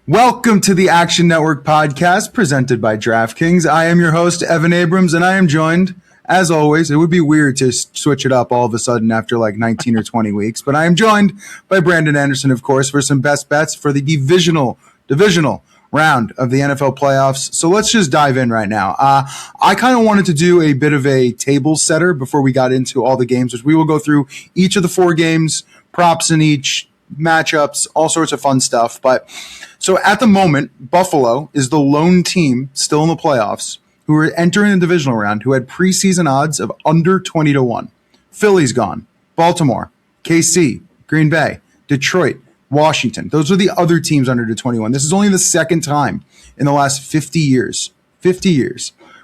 Welcome to the Action Network podcast presented by DraftKings. I am your host, Evan Abrams, and I am joined, as always, it would be weird to switch it up all of a sudden after like 19 or 20 weeks, but I am joined by Brandon Anderson, of course, for some best bets for the divisional round of the NFL playoffs. So let's just dive in right now. I kind of wanted to do a bit of a table setter before we got into all the games, which we will go through each of the 4 games, props in each, matchups, all sorts of fun stuff. But so at the moment, Buffalo is the lone team still in the playoffs who are entering the divisional round who had preseason odds of under 20-1. Philly's gone. Baltimore, KC, Green Bay, Detroit, Washington. Those are the other teams under the 21. This is only the second time in the last 50 years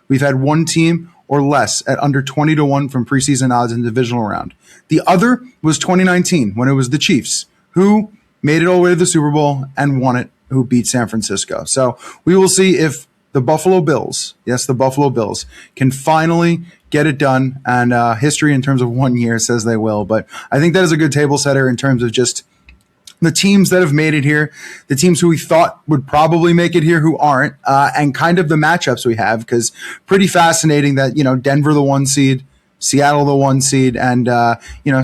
we've had one team or less at under 20-1 from preseason odds in the divisional round. The other was 2019 when it was the Chiefs, who made it all the way to the Super Bowl and won it, who beat San Francisco. So we will see if the Buffalo Bills, yes, the Buffalo Bills, can finally get it done. And history in terms of 1 year says they will. But I think that is a good table setter in terms of just the teams that have made it here, the teams who we thought would probably make it here who aren't, and kind of the matchups we have, because pretty fascinating that, Denver the 1 seed, Seattle the 1 seed, and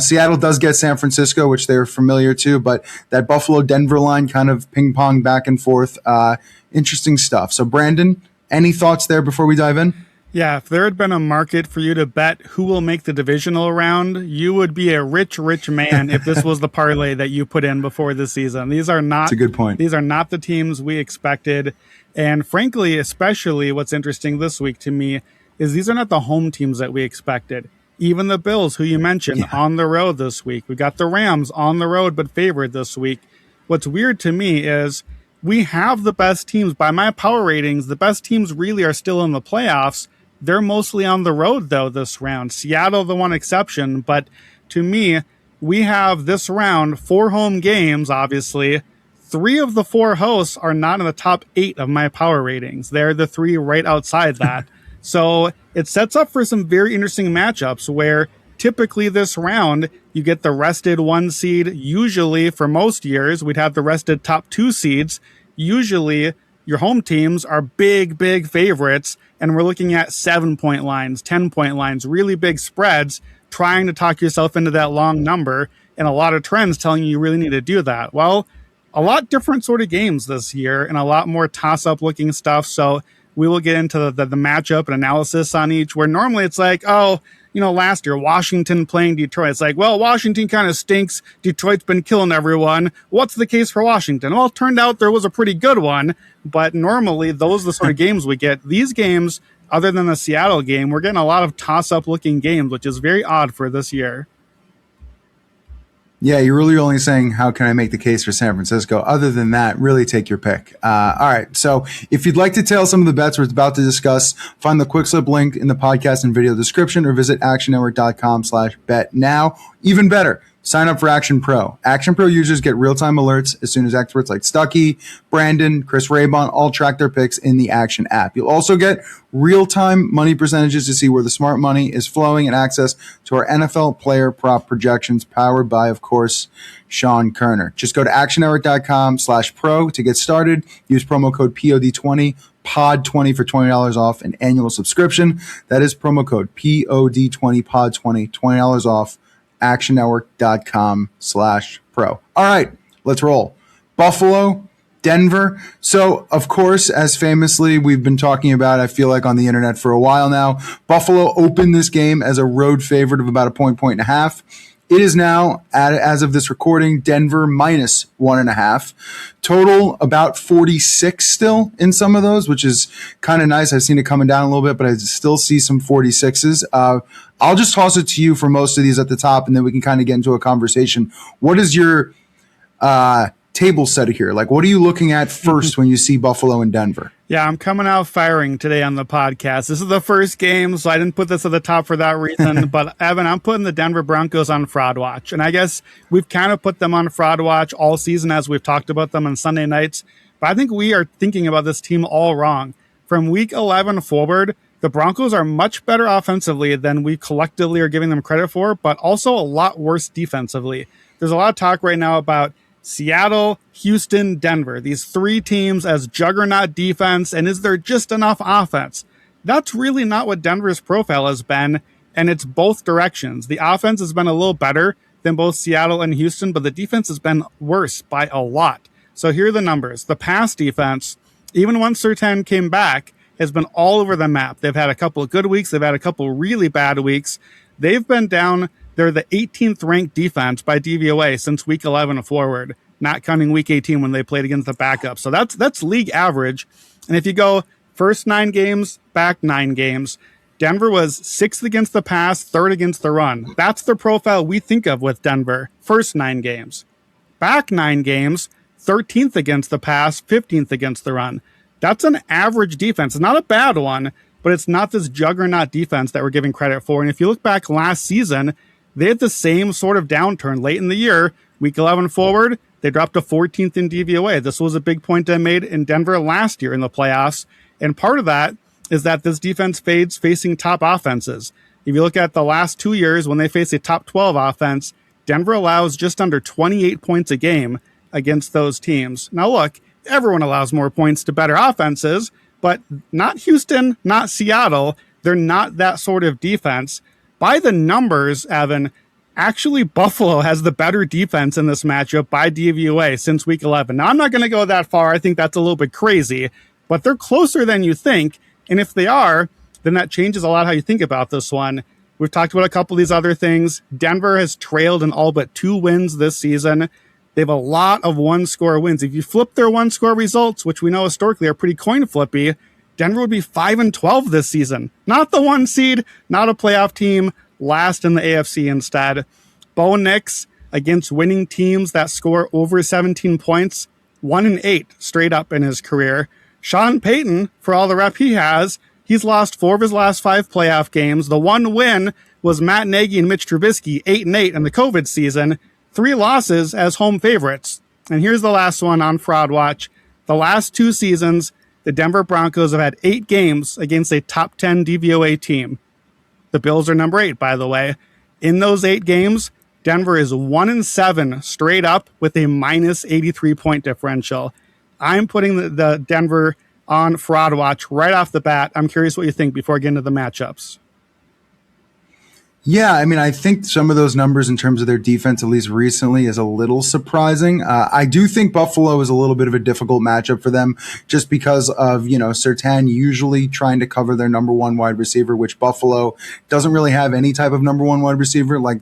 Seattle does get San Francisco, which they're familiar to, but that Buffalo-Denver line kind of ping-pong back and forth. Interesting stuff. So Brandon, any thoughts there before we dive in? Yeah, if there had been a market for you to bet who will make the divisional round, you would be a rich man if this was the parlay that you put in before the season. These are not. That's a good point. These are not the teams we expected. And frankly, especially what's interesting this week to me is these are not the home teams that we expected. Even the Bills, who you mentioned, on the road this week. We got the Rams on the road but favored this week. What's weird to me is we have the best teams. By my power ratings, the best teams really are still in the playoffs. They're mostly on the road, though, this round. Seattle, the one exception. But to me, we have this round 4 home games, obviously. 3 of the 4 hosts are not in the top 8 of my power ratings. They're the 3 right outside that. So it sets up for some very interesting matchups where typically this round, you get the rested 1 seed. Usually, for most years, we'd have the rested top 2 seeds. Usually, your home teams are big favorites, and we're looking at 7-point lines, 10-point lines, really big spreads, trying to talk yourself into that long number, and a lot of trends telling you really need to do that. Well, a lot different sort of games this year and a lot more toss-up looking stuff, so we will get into the matchup and analysis on each, where normally it's like, last year, Washington playing Detroit. It's like, well, Washington kind of stinks. Detroit's been killing everyone. What's the case for Washington? Well, it turned out there was a pretty good one, but normally those are the sort of games we get. These games, other than the Seattle game, we're getting a lot of toss-up looking games, which is very odd for this year. Yeah, you're really only saying, how can I make the case for San Francisco? Other than that, really take your pick. All right, so if you'd like to tail some of the bets we're about to discuss, find the quick slip link in the podcast and video description or visit actionnetwork.com/bet now. Even better, sign up for Action Pro. Action Pro users get real-time alerts as soon as experts like Stuckey, Brandon, Chris Raybon all track their picks in the Action app. You'll also get real-time money percentages to see where the smart money is flowing and access to our NFL player prop projections powered by, of course, Sean Kerner. Just go to actionnetwork.com/pro to get started. Use promo code POD20, POD20 for $20 off an annual subscription. That is promo code POD20, POD20, $20 off. actionnetwork.com/pro. All right, let's roll. Buffalo, Denver. So, of course, as famously we've been talking about, I feel like on the internet for a while now, Buffalo opened this game as a road favorite of about a point and a half. It is now, as of this recording, Denver minus 1.5. Total about 46 still in some of those, which is kind of nice. I've seen it coming down a little bit, but I still see some 46s. I'll just toss it to you for most of these at the top, and then we can kind of get into a conversation. What is your table set here? Like, what are you looking at first when you see Buffalo and Denver? Yeah, I'm coming out firing today on the podcast. This is the first game, so I didn't put this at the top for that reason. But, Evan, I'm putting the Denver Broncos on fraud watch. And I guess we've kind of put them on fraud watch all season as we've talked about them on Sunday nights. But I think we are thinking about this team all wrong. From week 11 forward, the Broncos are much better offensively than we collectively are giving them credit for, but also a lot worse defensively. There's a lot of talk right now about Seattle, Houston, Denver. These three teams as juggernaut defense, and is there just enough offense? That's really not what Denver's profile has been, and it's both directions. The offense has been a little better than both Seattle and Houston, but the defense has been worse by a lot. So here are the numbers. The pass defense, even once Surtain came back, has been all over the map. They've had a couple of good weeks. They've had a couple of really bad weeks. They've been down. They're the 18th ranked defense by DVOA since week 11 forward, not counting week 18 when they played against the backup. So that's league average. And if you go first 9 games, back 9 games, Denver was 6th against the pass, 3rd against the run. That's the profile we think of with Denver. First 9 games. Back 9 games, 13th against the pass, 15th against the run. That's an average defense. It's not a bad one, but it's not this juggernaut defense that we're giving credit for. And if you look back last season, they had the same sort of downturn late in the year. Week 11 forward, they dropped to 14th in DVOA. This was a big point I made in Denver last year in the playoffs. And part of that is that this defense fades facing top offenses. If you look at the last 2 years when they face a top 12 offense, Denver allows just under 28 points a game against those teams. Now look, everyone allows more points to better offenses, but not Houston, not Seattle. They're not that sort of defense. By the numbers, Evan, actually Buffalo has the better defense in this matchup by DVOA since week 11. Now, I'm not going to go that far. I think that's a little bit crazy, but they're closer than you think. And if they are, then that changes a lot how you think about this one. We've talked about a couple of these other things. Denver has trailed in all but 2 wins this season. They have a lot of one-score wins. If you flip their one-score results, which we know historically are pretty coin flippy, Denver would be 5-12 this season. Not the 1 seed, not a playoff team, last in the AFC instead. Bo Nix against winning teams that score over 17 points, 1-8 straight up in his career. Sean Payton, for all the rep he has, he's lost 4 of his last 5 playoff games. The 1 win was Matt Nagy and Mitch Trubisky, 8-8 in the COVID season. 3 losses as home favorites. And here's the last one on Fraud Watch. The last 2 seasons, the Denver Broncos have had 8 games against a top 10 DVOA team. The Bills are number 8, by the way. In those 8 games, Denver is 1-7 straight up with a minus 83 point differential. I'm putting the Denver on Fraud Watch right off the bat. I'm curious what you think before I get into the matchups. Yeah, I mean, I think some of those numbers in terms of their defense, at least recently, is a little surprising. I do think Buffalo is a little bit of a difficult matchup for them just because of, Surtain usually trying to cover their number 1 wide receiver, which Buffalo doesn't really have any type of number 1 wide receiver. Like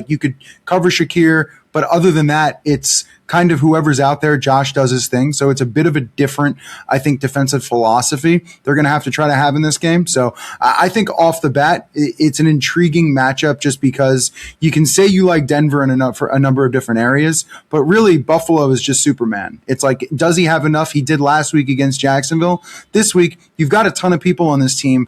you could cover Shakir, but other than that, it's kind of whoever's out there. Josh does his thing. So it's a bit of a different, I think, defensive philosophy they're going to have to try to have in this game. So I think off the bat, it's an intriguing matchup just because you can say you like Denver for a number of different areas, but really Buffalo is just Superman. It's like, does he have enough? He did last week against Jacksonville. This week, you've got a ton of people on this team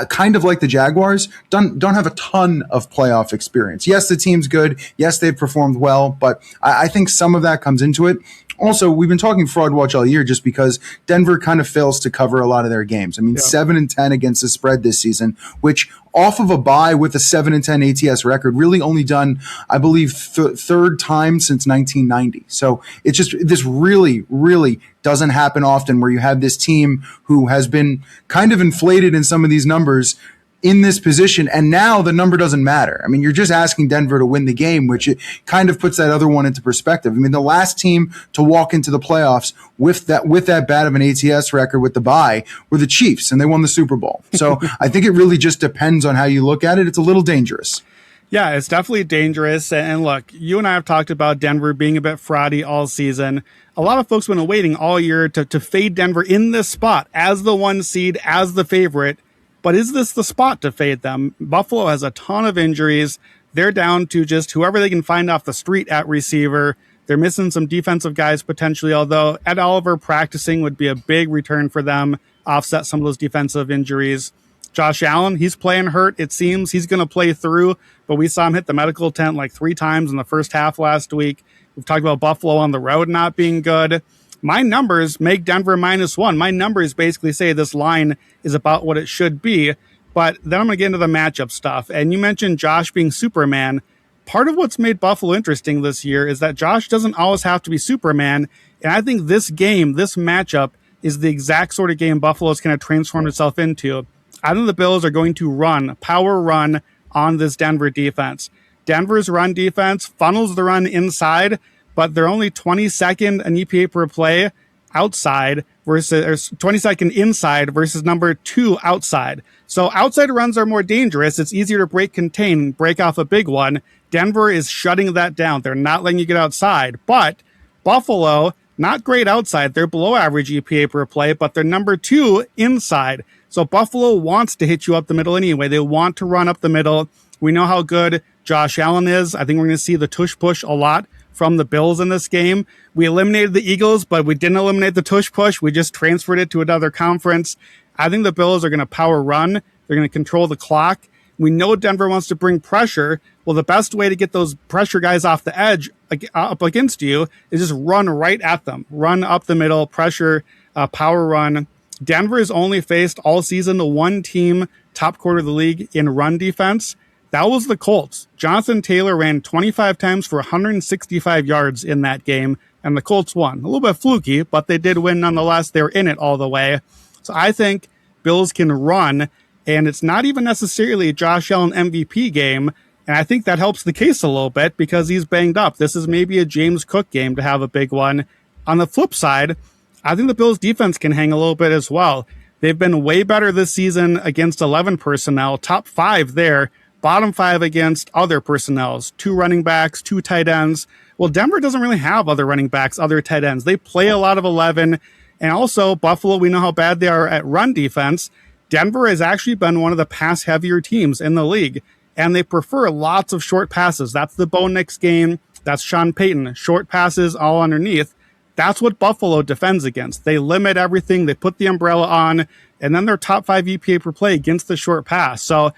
kind of like the Jaguars, don't have a ton of playoff experience. Yes, the team's good. Yes, they've performed well, but I think some of that comes into it. Also, we've been talking Fraud Watch all year just because Denver kind of fails to cover a lot of their games. I mean, 7-10 against the spread this season, which off of a bye with a 7-10 ATS record, really only done, I believe, 3rd time since 1990. So it's just, this really, really doesn't happen often where you have this team who has been kind of inflated in some of these numbers in this position, and now the number doesn't matter. I mean, you're just asking Denver to win the game, which it kind of puts that other one into perspective. I mean, the last team to walk into the playoffs with that bad of an ATS record with the bye were the Chiefs, and they won the Super Bowl. So I think it really just depends on how you look at it. It's a little dangerous. Yeah, it's definitely dangerous. And look, you and I have talked about Denver being a bit fraudy all season. A lot of folks have been waiting all year to fade Denver in this spot as the 1 seed, as the favorite. But is this the spot to fade them? Buffalo has a ton of injuries. They're down to just whoever they can find off the street at receiver. They're missing some defensive guys potentially, although Ed Oliver practicing would be a big return for them, offset some of those defensive injuries. Josh Allen, he's playing hurt. It seems he's going to play through, but we saw him hit the medical tent like 3 times in the first half last week. We've talked about Buffalo on the road not being good. My numbers make Denver -1. My numbers basically say this line is about what it should be. But then I'm going to get into the matchup stuff. And you mentioned Josh being Superman. part of what's made Buffalo interesting this year is that Josh doesn't always have to be Superman. And I think this game, this matchup, is the exact sort of game Buffalo's going to transform itself into. I think the Bills are going to power run on this Denver defense. Denver's run defense funnels the run inside, but they're only 22nd in EPA per play outside versus 22nd inside versus number 2 outside. So outside runs are more dangerous. It's easier to contain, break off a big one. Denver is shutting that down. They're not letting you get outside. But Buffalo, not great outside. They're below average EPA per play, but they're number 2 inside. So Buffalo wants to hit you up the middle anyway. They want to run up the middle. We know how good Josh Allen is. I think we're going to see the tush push a lot from the Bills in this game. We eliminated the Eagles, but we didn't eliminate the tush push. We just transferred it to another conference. I think the Bills are going to power run. They're going to control the clock. We know Denver wants to bring pressure. Well, the best way to get those pressure guys off the edge up against you is just run right at them. Run up the middle, pressure, power run. Denver has only faced all season the one team top quarter of the league in run defense. That was the Colts. Jonathan Taylor ran 25 times for 165 yards in that game, and the Colts won. A little bit fluky, but they did win nonetheless. They were in it all the way. So I think Bills can run, and it's not even necessarily a Josh Allen MVP game, and I think that helps the case a little bit because he's banged up. This is maybe a James Cook game to have a big one. On the flip side, I think the Bills defense can hang a little bit as well. They've been way better this season against 11 personnel, top 5 there. Bottom 5 against other personnels, 2 running backs, 2 tight ends. Well, Denver doesn't really have other running backs, other tight ends. They play a lot of 11. And also, Buffalo, we know how bad they are at run defense. Denver has actually been one of the pass-heavier teams in the league, and they prefer lots of short passes. That's the Bo Nix game. That's Sean Payton. Short passes all underneath. That's what Buffalo defends against. They limit everything. They put the umbrella on, and then they're top 5 EPA per play against the short pass. So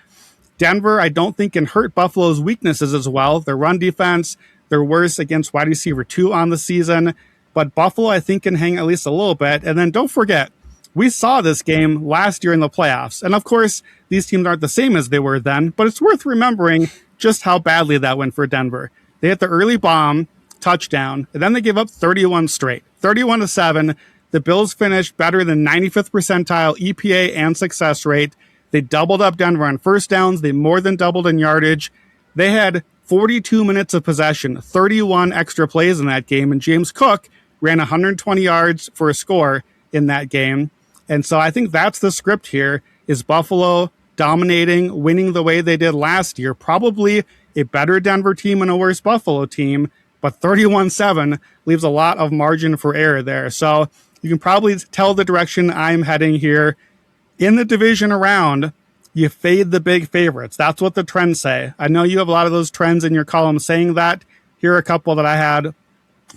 Denver, I don't think, can hurt Buffalo's weaknesses as well. Their run defense, they're worse against wide receiver 2 on the season. But Buffalo, I think, can hang at least a little bit. And then don't forget, we saw this game last year in the playoffs. And of course, these teams aren't the same as they were then, but it's worth remembering just how badly that went for Denver. They hit the early bomb, touchdown, and then they gave up 31 straight, 31-7. The Bills finished better than 95th percentile EPA and success rate. They doubled up Denver on first downs. They more than doubled in yardage. They had 42 minutes of possession, 31 extra plays in that game, and James Cook ran 120 yards for a score in that game. And so I think that's the script here, is Buffalo dominating, winning the way they did last year. Probably a better Denver team and a worse Buffalo team, but 31-7 leaves a lot of margin for error there. So you can probably tell the direction I'm heading here. In the divisional round, you fade the big favorites. That's what the trends say. I know you have a lot of those trends in your column saying that. Here are a couple that I had.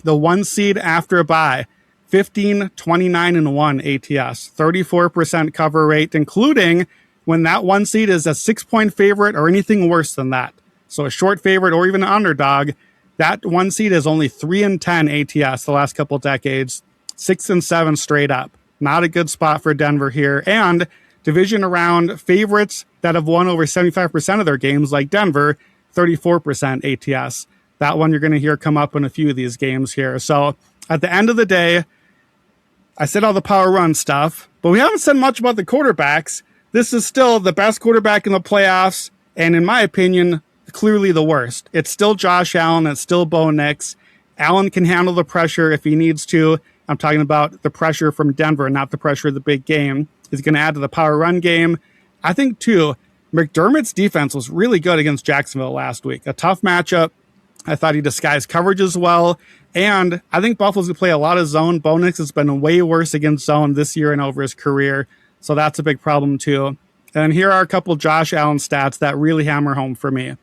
The 1 seed after a bye, 15-29-1 ATS, 34% cover rate, including when that 1 seed is a 6-point favorite or anything worse than that. So a short favorite or even an underdog, that 1 seed is only 3-10 ATS the last couple decades, 6-7 straight up. Not a good spot for Denver here. And division round favorites that have won over 75% of their games, like Denver, 34% ATS. That one you're going to hear come up in a few of these games here. So at the end of the day, I said all the power run stuff, but we haven't said much about the quarterbacks. This is still the best quarterback in the playoffs, and in my opinion, clearly the worst. It's still Josh Allen. It's still Bo Nix. Allen can handle the pressure if he needs to. I'm talking about the pressure from Denver, not the pressure of the big game. He's going to add to the power run game. I think, too, McDermott's defense was really good against Jacksonville last week. A tough matchup. I thought he disguised coverage as well. And I think Buffalo's going to play a lot of zone. Bo Nix has been way worse against zone this year and over his career. So that's a big problem, too. And here are a couple Josh Allen stats that really hammer home for me.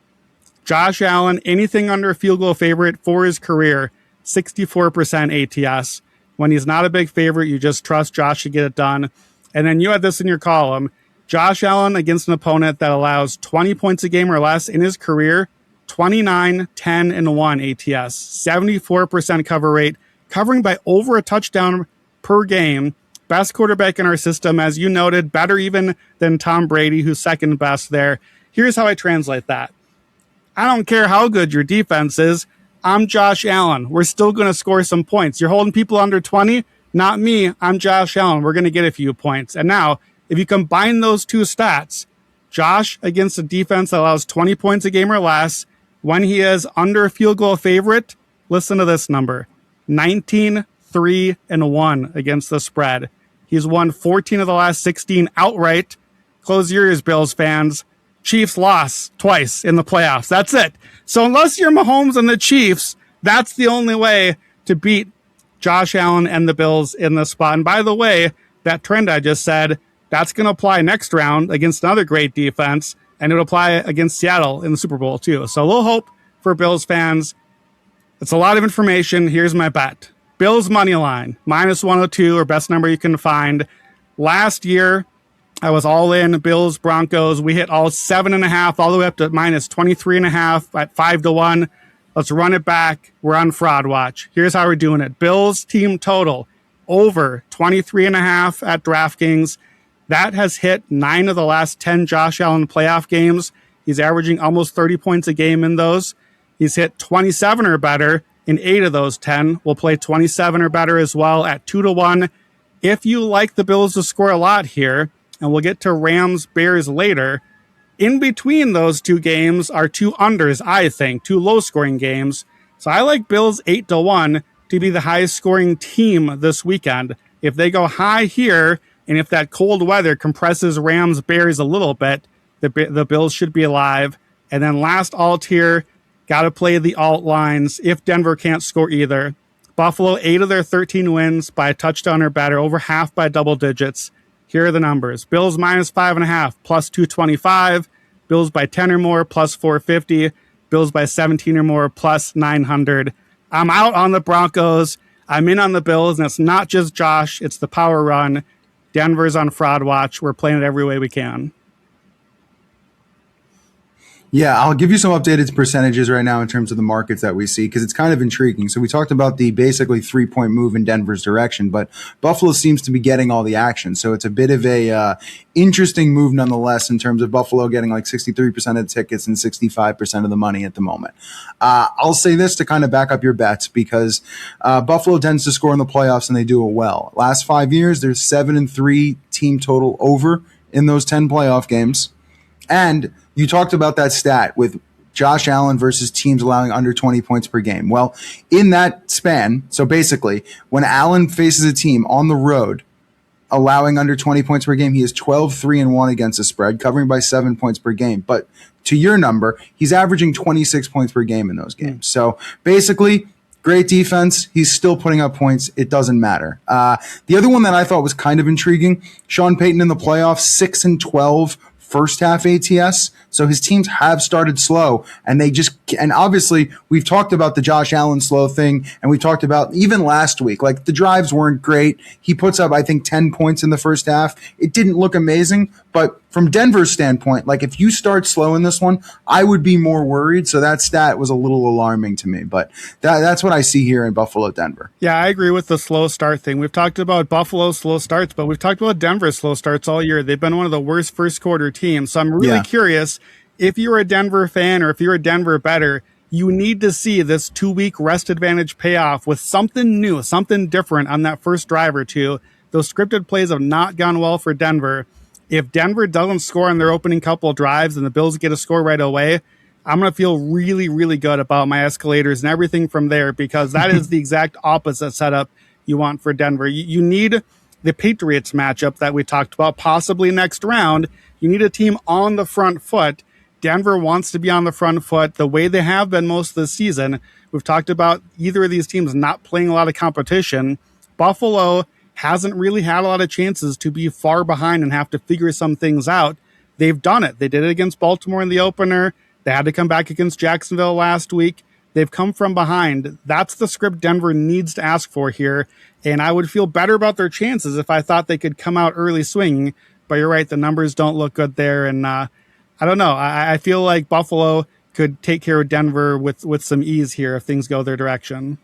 Josh Allen, anything under a field goal favorite for his career, 64% ATS. When he's not a big favorite, you just trust Josh to get it done. And then you had this in your column. Josh Allen against an opponent that allows 20 points a game or less in his career, 29-10-1 ATS, 74% cover rate, covering by over a touchdown per game. Best quarterback in our system, as you noted, better even than Tom Brady, who's second best there. Here's how I translate that. I don't care how good your defense is. I'm Josh Allen. We're still going to score some points. You're holding people under 20. Not me. I'm Josh Allen. We're going to get a few points. And now, if you combine those two stats, Josh against a defense that allows 20 points a game or less, when he is under a field goal favorite, listen to this number, 19-3-1 against the spread. He's won 14 of the last 16 outright. Close your ears, Bills fans. Chiefs lost twice in the playoffs. That's it. So unless you're Mahomes and the Chiefs, that's the only way to beat Josh Allen and the Bills in the spot. And by the way, that trend I just said, that's going to apply next round against another great defense, and it'll apply against Seattle in the Super Bowl too. So a little hope for Bills fans. It's a lot of information. Here's my bet. Bills money line, -102, or best number you can find. Last year, I was all in Bills, Broncos. We hit all 7.5, all the way up to -23.5 at 5-1. Let's run it back. We're on fraud watch. Here's how we're doing it. Bills team total over 23.5 at DraftKings. That has hit 9 of the last 10 Josh Allen playoff games. He's averaging almost 30 points a game in those. He's hit 27 or better in 8 of those 10. We'll play 27 or better as well at 2-1. If you like the Bills to score a lot here, and we'll get to Rams-Bears later, in between those two games are 2 unders, I think, 2 low-scoring games. So I like Bills 8-1 to be the highest-scoring team this weekend. If they go high here, and if that cold weather compresses Rams-Bears a little bit, the Bills should be alive. And then last alt here, got to play the alt lines if Denver can't score either. Buffalo, 8 of their 13 wins by a touchdown or better, over half by double digits. Here are the numbers. Bills -5.5, +225. Bills by 10 or more, +450. Bills by 17 or more, +900. I'm out on the Broncos. I'm in on the Bills, and it's not just Josh. It's the power run. Denver's on fraud watch. We're playing it every way we can. Yeah, I'll give you some updated percentages right now in terms of the markets that we see, because it's kind of intriguing. So we talked about the basically 3-point move in Denver's direction, but Buffalo seems to be getting all the action. So it's a bit of a interesting move nonetheless in terms of Buffalo getting like 63% of the tickets and 65% of the money at the moment. I'll say this to kind of back up your bets, because Buffalo tends to score in the playoffs and they do it well. Last 5 years, there's 7-3 team total over in those 10 playoff games. And you talked about that stat with Josh Allen versus teams allowing under 20 points per game. Well, in that span, so basically, when Allen faces a team on the road allowing under 20 points per game, he is 12-3-1 against the spread, covering by 7 points per game. But to your number, he's averaging 26 points per game in those games. So basically, great defense. He's still putting up points. It doesn't matter. The other one that I thought was kind of intriguing, Sean Payton in the playoffs, 6-12 first half ATS. So his teams have started slow, and and obviously we've talked about the Josh Allen slow thing, and we talked about even last week, like the drives weren't great. He puts up, I think, 10 points in the first half. It didn't look amazing, but from Denver's standpoint, like if you start slow in this one, I would be more worried. So that stat was a little alarming to me, but that's what I see here in Buffalo, Denver. Yeah, I agree with the slow start thing. We've talked about Buffalo's slow starts, but we've talked about Denver's slow starts all year. They've been one of the worst first quarter teams. So I'm really curious, if you're a Denver fan or if you're a Denver bettor, you need to see this 2-week rest advantage pay off with something new, something different on that first drive or two. Those scripted plays have not gone well for Denver. If Denver doesn't score on their opening couple of drives and the Bills get a score right away, I'm going to feel really, really good about my escalators and everything from there, because that is the exact opposite setup you want for Denver. You need the Patriots matchup that we talked about, possibly next round. You need a team on the front foot. Denver wants to be on the front foot the way they have been most of the season. We've talked about either of these teams not playing a lot of competition. Buffalo hasn't really had a lot of chances to be far behind and have to figure some things out. They've done it. They did it against Baltimore in the opener. They had to come back against Jacksonville last week. They've come from behind. That's the script Denver needs to ask for here. And I would feel better about their chances if I thought they could come out early swinging. But you're right, the numbers don't look good there. And I don't know. I feel like Buffalo could take care of Denver with some ease here if things go their direction.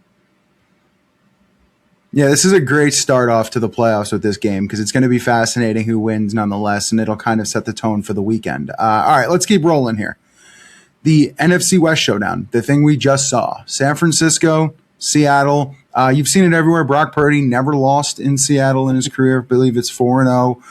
Yeah, this is a great start off to the playoffs with this game, because it's going to be fascinating who wins nonetheless, and it'll kind of set the tone for the weekend. All right, let's keep rolling here. the NFC West showdown, the thing we just saw, San Francisco, Seattle. You've seen it everywhere. Brock Purdy never lost in Seattle in his career. I believe it's 4-0.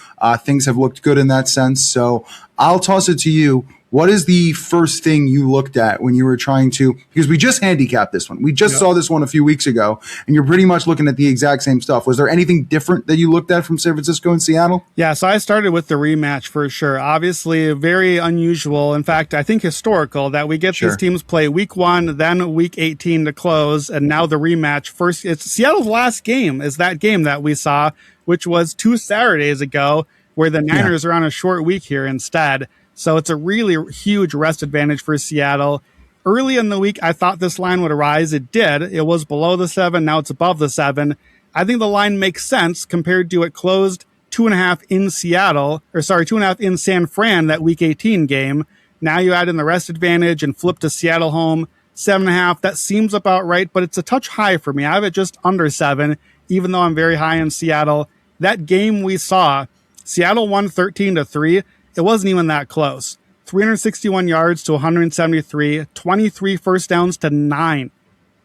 Things have looked good in that sense. So I'll toss it to you. What is the first thing you looked at when you were trying to, because we just handicapped this one. We just saw this one a few weeks ago, and you're pretty much looking at the exact same stuff. Was there anything different that you looked at from San Francisco and Seattle? Yeah, so I started with the rematch for sure. Obviously, very unusual. In fact, I think historical that we get these teams play week 1, then week 18 to close, and now the rematch. First, it's Seattle's last game is that game that we saw, which was 2 Saturdays ago, where the Niners are on a short week here instead. So it's a really huge rest advantage for Seattle. Early in the week, I thought this line would rise. It did. It was below the 7. Now it's above the 7. I think the line makes sense compared to it closed 2.5 in Seattle, 2.5 in San Fran, that week 18 game. Now you add in the rest advantage and flip to Seattle home, 7.5. That seems about right, but it's a touch high for me. I have it just under 7, even though I'm very high in Seattle. That game we saw, Seattle won 13-3. It wasn't even that close. 361 yards to 173, 23 first downs to 9.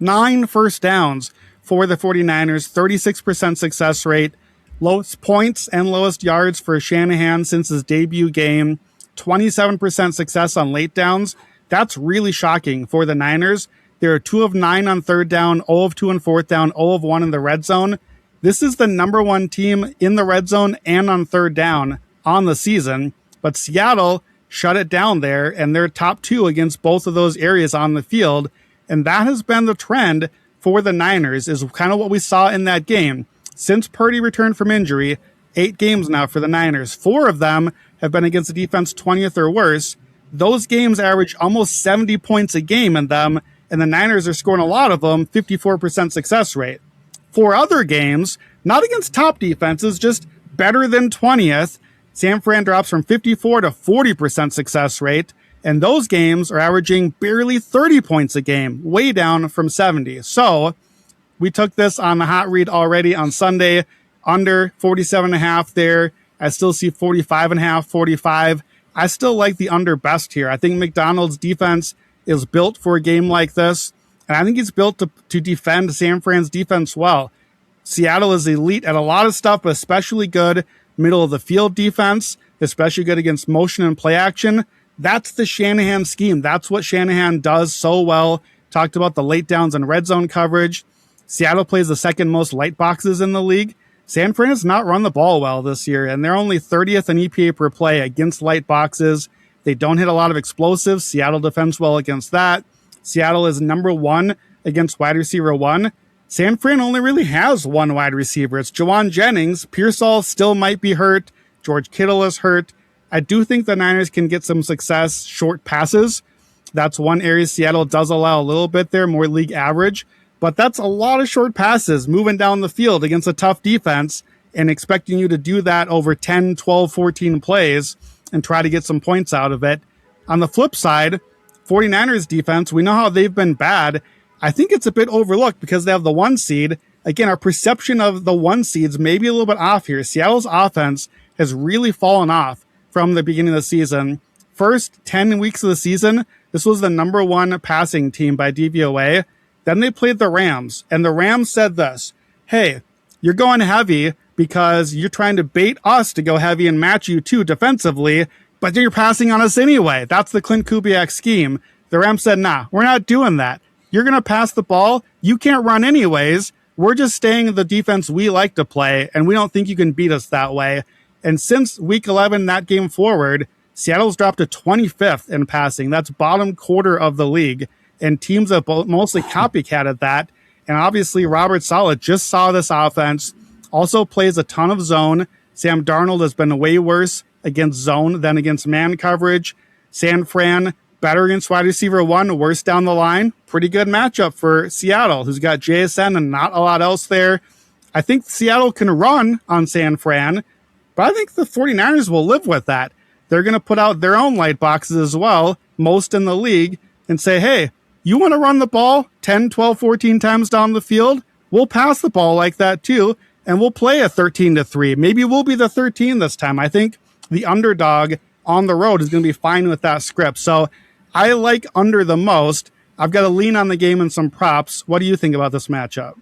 9 first downs for the 49ers, 36% success rate, lowest points and lowest yards for Shanahan since his debut game, 27% success on late downs. That's really shocking for the Niners. They're 2 of 9 on third down, 0 of 2 on fourth down, 0 of 1 in the red zone. This is the number 1 team in the red zone and on third down on the season. But Seattle shut it down there, and they're top 2 against both of those areas on the field. And that has been the trend for the Niners, is kind of what we saw in that game. Since Purdy returned from injury, 8 games now for the Niners. 4 of them have been against the defense 20th or worse. Those games average almost 70 points a game in them, and the Niners are scoring a lot of them, 54% success rate. 4 other games, not against top defenses, just better than 20th, San Fran drops from 54 to 40% success rate, and those games are averaging barely 30 points a game, way down from 70. So we took this on the hot read already on Sunday, under 47.5 there. I still see 45.5, 45. I still like the under best here. I think McDonald's defense is built for a game like this, and I think it's built to defend San Fran's defense well. Seattle is elite at a lot of stuff, but especially good middle of the field defense, especially good against motion and play action. That's the Shanahan scheme. That's what Shanahan does so well. Talked about the late downs and red zone coverage. Seattle plays the second most light boxes in the league. San Fran has not run the ball well this year, and they're only 30th in EPA per play against light boxes. They don't hit a lot of explosives. Seattle defends well against that. Seattle is number 1 against wide receiver 1. San Fran only really has 1 wide receiver. It's Jawan Jennings. Pearsall still might be hurt. George Kittle is hurt. I do think the Niners can get some success short passes. That's one area Seattle does allow a little bit there, more league average. But that's a lot of short passes moving down the field against a tough defense and expecting you to do that over 10, 12, 14 plays and try to get some points out of it. On the flip side, 49ers defense, we know how they've been bad. I think it's a bit overlooked because they have the 1 seed. Again, our perception of the 1 seeds may be a little bit off here. Seattle's offense has really fallen off from the beginning of the season. First 10 weeks of the season, this was the number 1 passing team by DVOA. Then they played the Rams, and the Rams said this: hey, you're going heavy because you're trying to bait us to go heavy and match you too defensively, but you're passing on us anyway. That's the Clint Kubiak scheme. The Rams said, nah, we're not doing that. You're going to pass the ball. You can't run anyways. We're just staying the defense we like to play, and we don't think you can beat us that way. And since week 11, that game forward, Seattle's dropped to 25th in passing. That's bottom quarter of the league, and teams have mostly copycatted that. And obviously, Robert Saleh just saw this offense, also plays a ton of zone. Sam Darnold has been way worse against zone than against man coverage. San Fran, better against wide receiver 1, worse down the line. Pretty good matchup for Seattle, who's got JSN and not a lot else there. I think Seattle can run on San Fran, but I think the 49ers will live with that. They're going to put out their own light boxes as well, most in the league, and say, hey, you want to run the ball 10, 12, 14 times down the field? We'll pass the ball like that too, and we'll play a 13-3. Maybe we'll be the 13 this time. I think the underdog on the road is going to be fine with that script. So I like under the most. I've got to lean on the game and some props. What do you think about this matchup?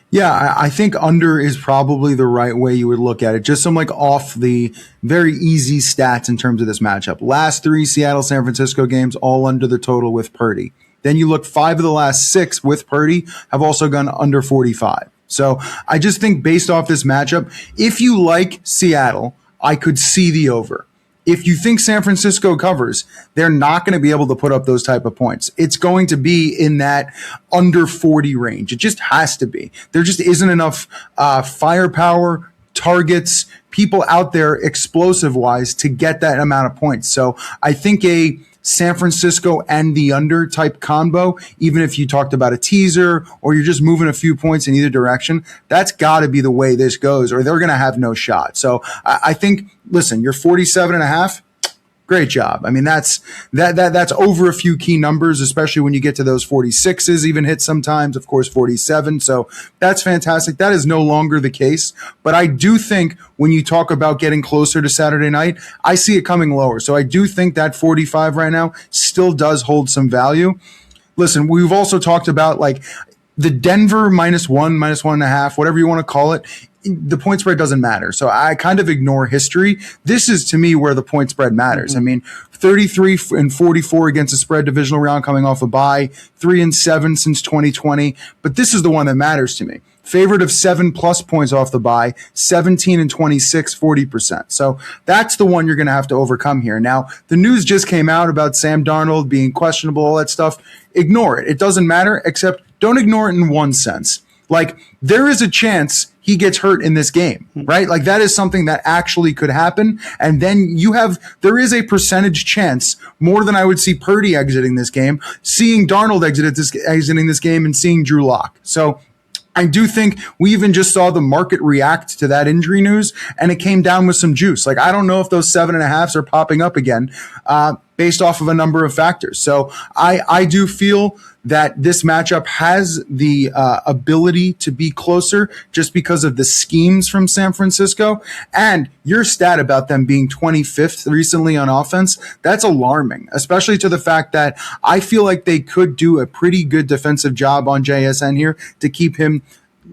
Yeah, I think under is probably the right way you would look at it. Just some like off the very easy stats in terms of this matchup. Last 3 Seattle-San Francisco games, all under the total with Purdy. Then you look 5 of the last 6 with Purdy have also gone under 45. So I just think based off this matchup, if you like Seattle, I could see the over. If you think San Francisco covers, they're not going to be able to put up those type of points. It's going to be in that under 40 range. It just has to be. There just isn't enough firepower, targets, people out there explosive wise to get that amount of points. So I think a San Francisco and the under type combo, even if you talked about a teaser or you're just moving a few points in either direction, that's got to be the way this goes or they're going to have no shot. So I think, listen, you're 47.5. Great job. I mean, that's over a few key numbers, especially when you get to those 46s, even hit sometimes, of course, 47. So that's fantastic. That is no longer the case. But I do think when you talk about getting closer to Saturday night, I see it coming lower. So I do think that 45 right now still does hold some value. Listen, we've also talked about like the Denver -1, -1.5, whatever you want to call it. The point spread doesn't matter. So I kind of ignore history. This is to me where the point spread matters. Mm-hmm. I mean, 33-44 against the spread divisional round coming off a bye, 3-7 since 2020. But this is the one that matters to me. Favorite of 7+ points off the bye, 17-26, 40%. So that's the one you're going to have to overcome here. Now, the news just came out about Sam Darnold being questionable, all that stuff. Ignore it. It doesn't matter, except don't ignore it in one sense. Like, there is a chance he gets hurt in this game, right? Like, that is something that actually could happen. And then there is a percentage chance, more than I would see Purdy exiting this game, seeing Darnold exiting this game and seeing Drew Lock. So I do think we even just saw the market react to that injury news, and it came down with some juice. Like, I don't know if those 7.5s are popping up again, based off of a number of factors. So I do feel that this matchup has the ability to be closer just because of the schemes from San Francisco. And your stat about them being 25th recently on offense, that's alarming, especially to the fact that I feel like they could do a pretty good defensive job on JSN here to keep him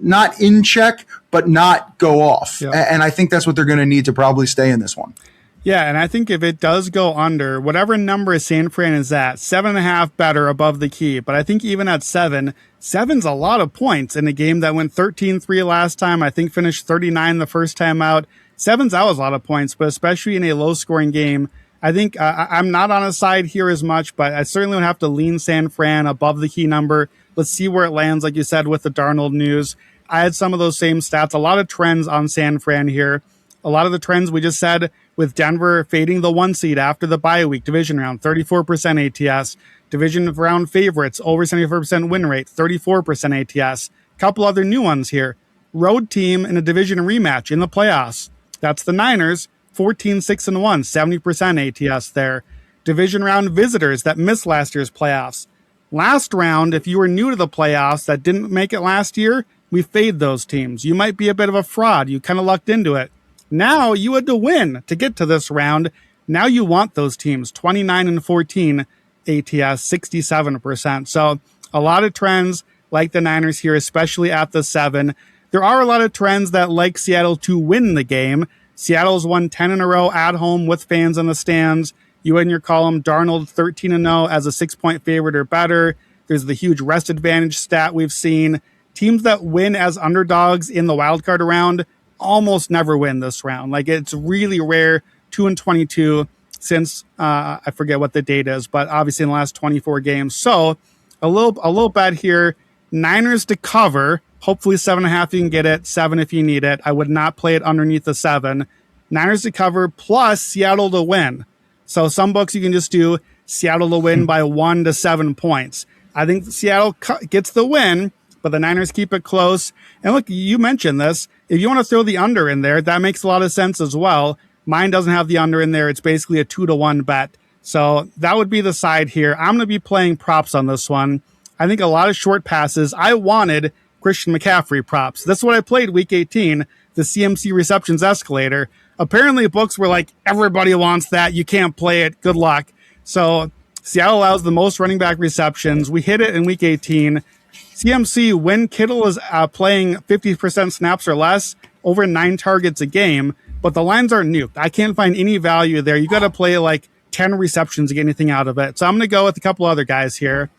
not in check, but not go off. Yeah. And I think that's what they're going to need to probably stay in this one. Yeah, and I think if it does go under, whatever number San Fran is at, 7.5 better above the key. But I think even at 7's a lot of points in a game that went 13-3 last time. I think finished 39 the first time out. 7's out is a lot of points, but especially in a low-scoring game. I think I'm not on a side here as much, but I certainly would have to lean San Fran above the key number. Let's see where it lands, like you said, with the Darnold news. I had some of those same stats, a lot of trends on San Fran here. A lot of the trends we just said with Denver fading the 1 seed after the bye week, division round, 34% ATS. Division round favorites, over 74% win rate, 34% ATS. Couple other new ones here. Road team in a division rematch in the playoffs. That's the Niners, 14-6-1, 70% ATS there. Division round visitors that missed last year's playoffs. Last round, if you were new to the playoffs that didn't make it last year, we fade those teams. You might be a bit of a fraud. You kind of lucked into it. Now you had to win to get to this round. Now you want those teams, 29-14 ATS, 67%. So a lot of trends like the Niners here, especially at the 7. There are a lot of trends that like Seattle to win the game. Seattle's won 10 in a row at home with fans in the stands. You had in your column, Darnold 13-0 as a 6-point favorite or better. There's the huge rest advantage stat we've seen. Teams that win as underdogs in the wildcard round almost never win this round. Like, it's really rare, 2-22 since I forget what the date is, but obviously in the last 24 games. So a little bet here. Niners to cover. Hopefully 7.5 you can get it. 7 if you need it. I would not play it underneath the 7. Niners to cover plus Seattle to win. So some books you can just do Seattle to win by 1 to 7 points. I think Seattle gets the win, but the Niners keep it close. And look, you mentioned this. If you want to throw the under in there, that makes a lot of sense as well. Mine doesn't have the under in there. It's basically a 2-1 bet. So that would be the side here. I'm going to be playing props on this one. I think a lot of short passes. I wanted Christian McCaffrey props. That's what I played week 18, the CMC receptions escalator. apparently books were like, everybody wants that. You can't play it. Good luck. So Seattle allows the most running back receptions. We hit it in week 18. CMC, when Kittle is playing 50% snaps or less, over 9 targets a game, but the lines are nuked. I can't find any value there. You got to play like 10 receptions to get anything out of it. So I'm going to go with a couple other guys here.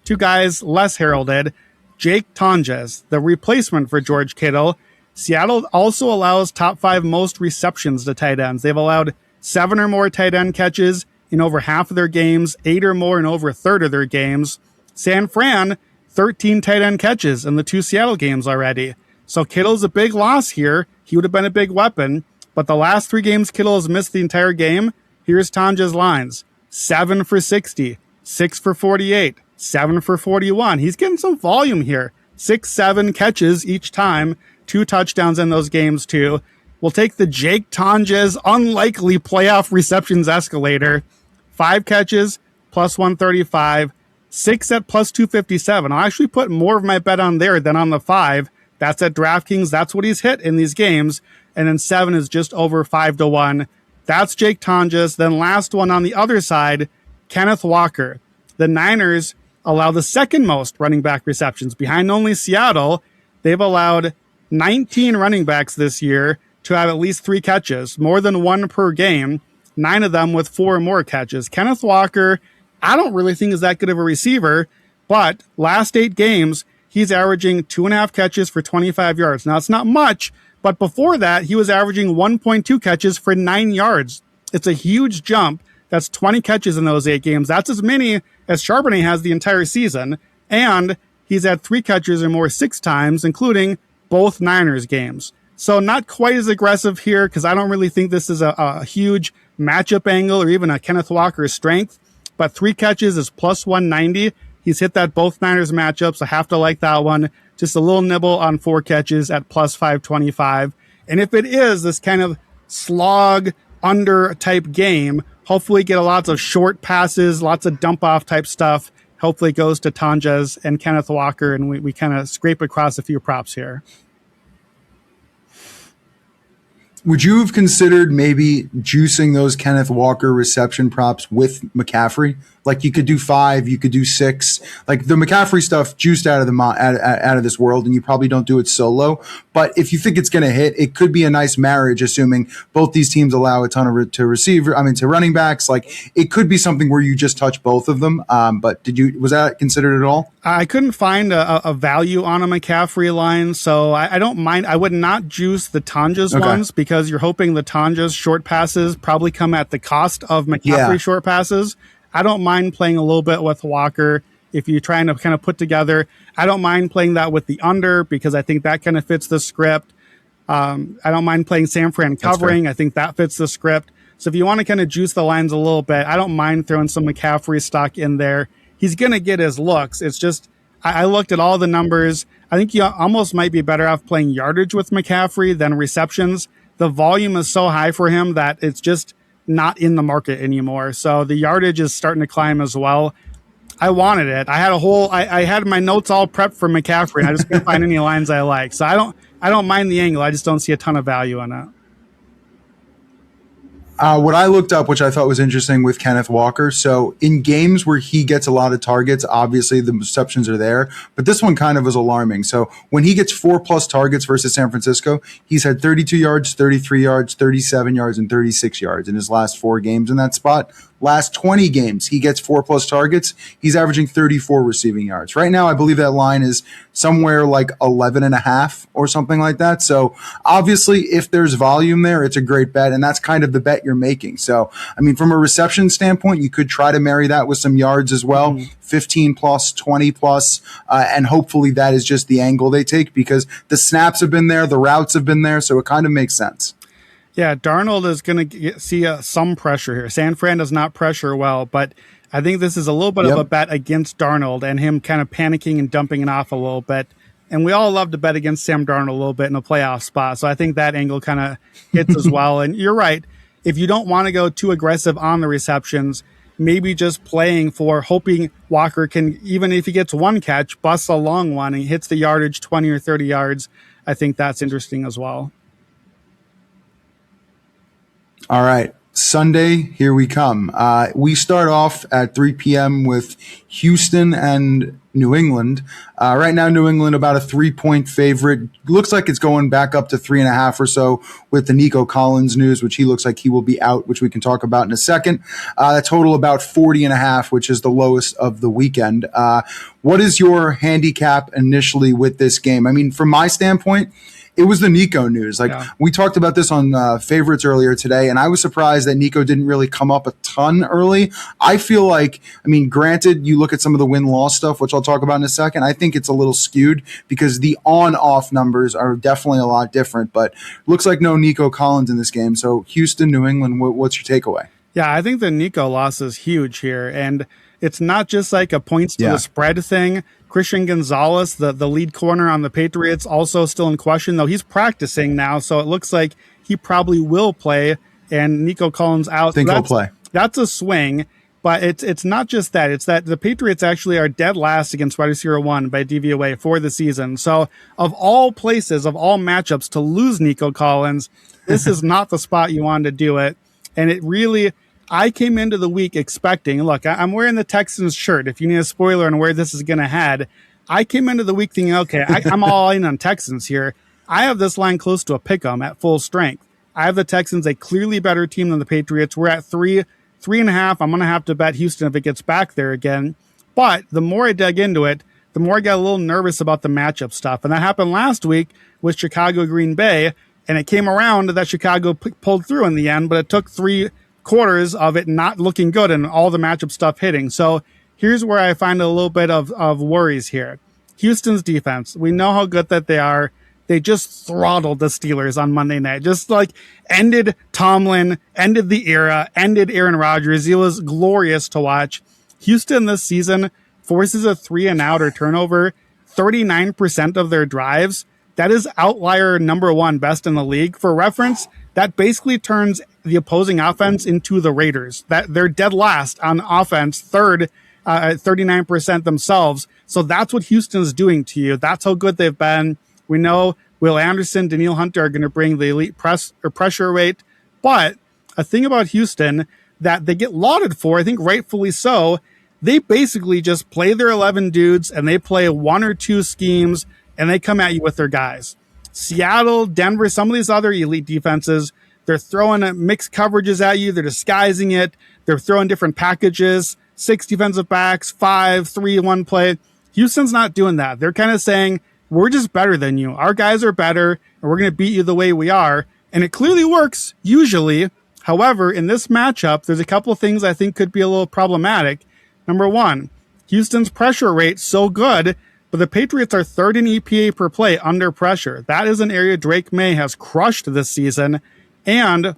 2 guys less heralded. Jake Tonjes, the replacement for George Kittle. Seattle also allows top 5 most receptions to tight ends. They've allowed 7 or more tight end catches in over half of their games, 8 or more in over a third of their games. San Fran, 13 tight end catches in the 2 Seattle games already. So Kittle's a big loss here. He would have been a big weapon. But the last 3 games Kittle has missed the entire game, here's Tonjes' lines. 7 for 60, 6 for 48, 7 for 41. He's getting some volume here. 6, 7 catches each time. 2 touchdowns in those games too. We'll take the Jake Tonjes unlikely playoff receptions escalator. 5 catches, plus 135. 6 at plus 257. I'll actually put more of my bet on there than on the 5. That's at DraftKings. That's what he's hit in these games. And then 7 is just over 5-1. That's Jake Tonjes. Then last one on the other side, Kenneth Walker. The Niners allow the second most running back receptions behind only Seattle. They've allowed 19 running backs this year to have at least 3 catches, more than 1 per game, 9 of them with 4 or more catches. Kenneth Walker, I don't really think is that good of a receiver, but last 8 games, he's averaging 2.5 catches for 25 yards. Now, it's not much, but before that, he was averaging 1.2 catches for 9 yards. It's a huge jump. That's 20 catches in those 8 games. That's as many as Charbonnet has the entire season. And he's had 3 catches or more 6 times, including both Niners games. So not quite as aggressive here because I don't really think this is a huge matchup angle or even a Kenneth Walker strength. But 3 catches is plus 190. He's hit that both Niners matchups. I have to like that one. Just a little nibble on 4 catches at plus 525. And if it is this kind of slog under type game, hopefully get lots of short passes, lots of dump off type stuff. Hopefully it goes to Tonjes and Kenneth Walker, and we kind of scrape across a few props here. Would you have considered maybe juicing those Kenneth Walker reception props with McCaffrey? Like you could do 5, you could do 6. Like the McCaffrey stuff juiced out of out of this world, and you probably don't do it solo. But if you think it's going to hit, it could be a nice marriage, assuming both these teams allow a ton of to running backs. Like it could be something where you just touch both of them. But was that considered at all? I couldn't find a value on a McCaffrey line, so I don't mind. I would not juice the Tonjes ones because you're hoping the Tonjes short passes probably come at the cost of McCaffrey short passes. I don't mind playing a little bit with Walker if you're trying to kind of put together. I don't mind playing that with the under because I think that kind of fits the script. I don't mind playing San Fran covering. I think that fits the script. So if you want to kind of juice the lines a little bit, I don't mind throwing some McCaffrey stock in there. He's going to get his looks. It's just, I looked at all the numbers. I think you almost might be better off playing yardage with McCaffrey than receptions. The volume is so high for him that it's just not in the market anymore. So the yardage is starting to climb as well. I wanted it. I had I had my notes all prepped for McCaffrey, and I just couldn't find any lines I like. So I don't mind the angle. I just don't see a ton of value in it. What I looked up, which I thought was interesting with Kenneth Walker. So in games where he gets a lot of targets, obviously the receptions are there, but this one kind of was alarming. So when he gets 4+ targets versus San Francisco, he's had 32 yards, 33 yards, 37 yards, and 36 yards in his last 4 games in that spot. Last 20 games, he gets 4+ targets. He's averaging 34 receiving yards. Right now, I believe that line is somewhere like 11.5 or something like that. So obviously, if there's volume there, it's a great bet. And that's kind of the bet you're making. So, I mean, from a reception standpoint, you could try to marry that with some yards as well, 15+, 20+, and hopefully that is just the angle they take because the snaps have been there, the routes have been there. So it kind of makes sense. Yeah, Darnold is going to see some pressure here. San Fran does not pressure well, but I think this is a little bit of a bet against Darnold and him kind of panicking and dumping it off a little bit. And we all love to bet against Sam Darnold a little bit in a playoff spot. So I think that angle kind of hits as well. And you're right. If you don't want to go too aggressive on the receptions, maybe just playing for hoping Walker can, even if he gets 1 catch, busts a long one and he hits the yardage 20 or 30 yards. I think that's interesting as well. All right. Sunday, here we come. We start off at 3 p.m. with Houston and New England. Right now, New England about a 3-point favorite. Looks like it's going back up to 3.5 or so with the Nico Collins news, which he looks like he will be out, which we can talk about in a second. The total about 40.5, which is the lowest of the weekend. What is your handicap initially with this game? I mean, from my standpoint, it was the Nico news. We talked about this on favorites earlier today, and I was surprised that Nico didn't really come up a ton early. I feel like, I mean, granted, you look at some of the win-loss stuff, which I'll talk about in a second. I think it's a little skewed because the on-off numbers are definitely a lot different, but looks like no Nico Collins in this game. So Houston, New England, what's your takeaway? Yeah, I think the Nico loss is huge here, and it's not just like a points to the spread thing. Christian Gonzalez, the lead corner on the Patriots, also still in question, though he's practicing now, so it looks like he probably will play, and Nico Collins out. I think he'll play. That's a swing, but it's not just that. It's that the Patriots actually are dead last against wide receiver 1 by DVOA for the season. So of all places, of all matchups to lose Nico Collins, this is not the spot you wanted to do it. And it really, I came into the week expecting, look, I'm wearing the Texans shirt. If you need a spoiler on where this is going to head, I came into the week thinking, okay, I'm all in on Texans here. I have this line close to a pick 'em at full strength. I have the Texans a clearly better team than the Patriots. We're at 3.5. I'm going to have to bet Houston if it gets back there again. But the more I dug into it, the more I got a little nervous about the matchup stuff. And that happened last week with Chicago Green Bay. And it came around that Chicago pulled through in the end, but it took 3 quarters of it not looking good and all the matchup stuff hitting. So here's where I find a little bit of worries here. Houston's defense, we know how good that they are. They just throttled the Steelers on Monday night. Just like ended Tomlin, ended the era, ended Aaron Rodgers. It was glorious to watch. Houston this season forces a 3-and-out or turnover 39% of their drives. That is outlier number 1 best in the league. For reference, that basically turns the opposing offense into the Raiders. That they're dead last on offense, third at 39% themselves. So that's what Houston's doing to you. That's how good they've been. We know Will Anderson, Danielle Hunter are going to bring the elite pressure rate. But a thing about Houston that they get lauded for, I think rightfully so, they basically just play their 11 dudes and they play 1 or 2 schemes and they come at you with their guys. Seattle, Denver, some of these other elite defenses, they're throwing mixed coverages at you. They're disguising it. They're throwing different packages, 6 defensive backs, 5, 3, 1 play. Houston's not doing that. They're kind of saying, we're just better than you. Our guys are better, and we're going to beat you the way we are. And it clearly works, usually. However, in this matchup, there's a couple of things I think could be a little problematic. Number 1, Houston's pressure rate so good, but the Patriots are 3rd in EPA per play under pressure. That is an area Drake May has crushed this season. And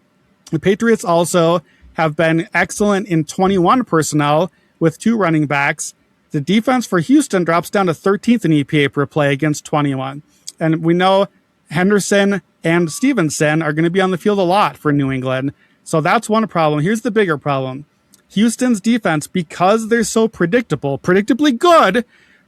the Patriots also have been excellent in 21 personnel with 2 running backs. The defense for Houston drops down to 13th in EPA per play against 21. And we know Henderson and Stevenson are going to be on the field a lot for New England. So that's one problem. Here's the bigger problem. Houston's defense, because they're so predictably good,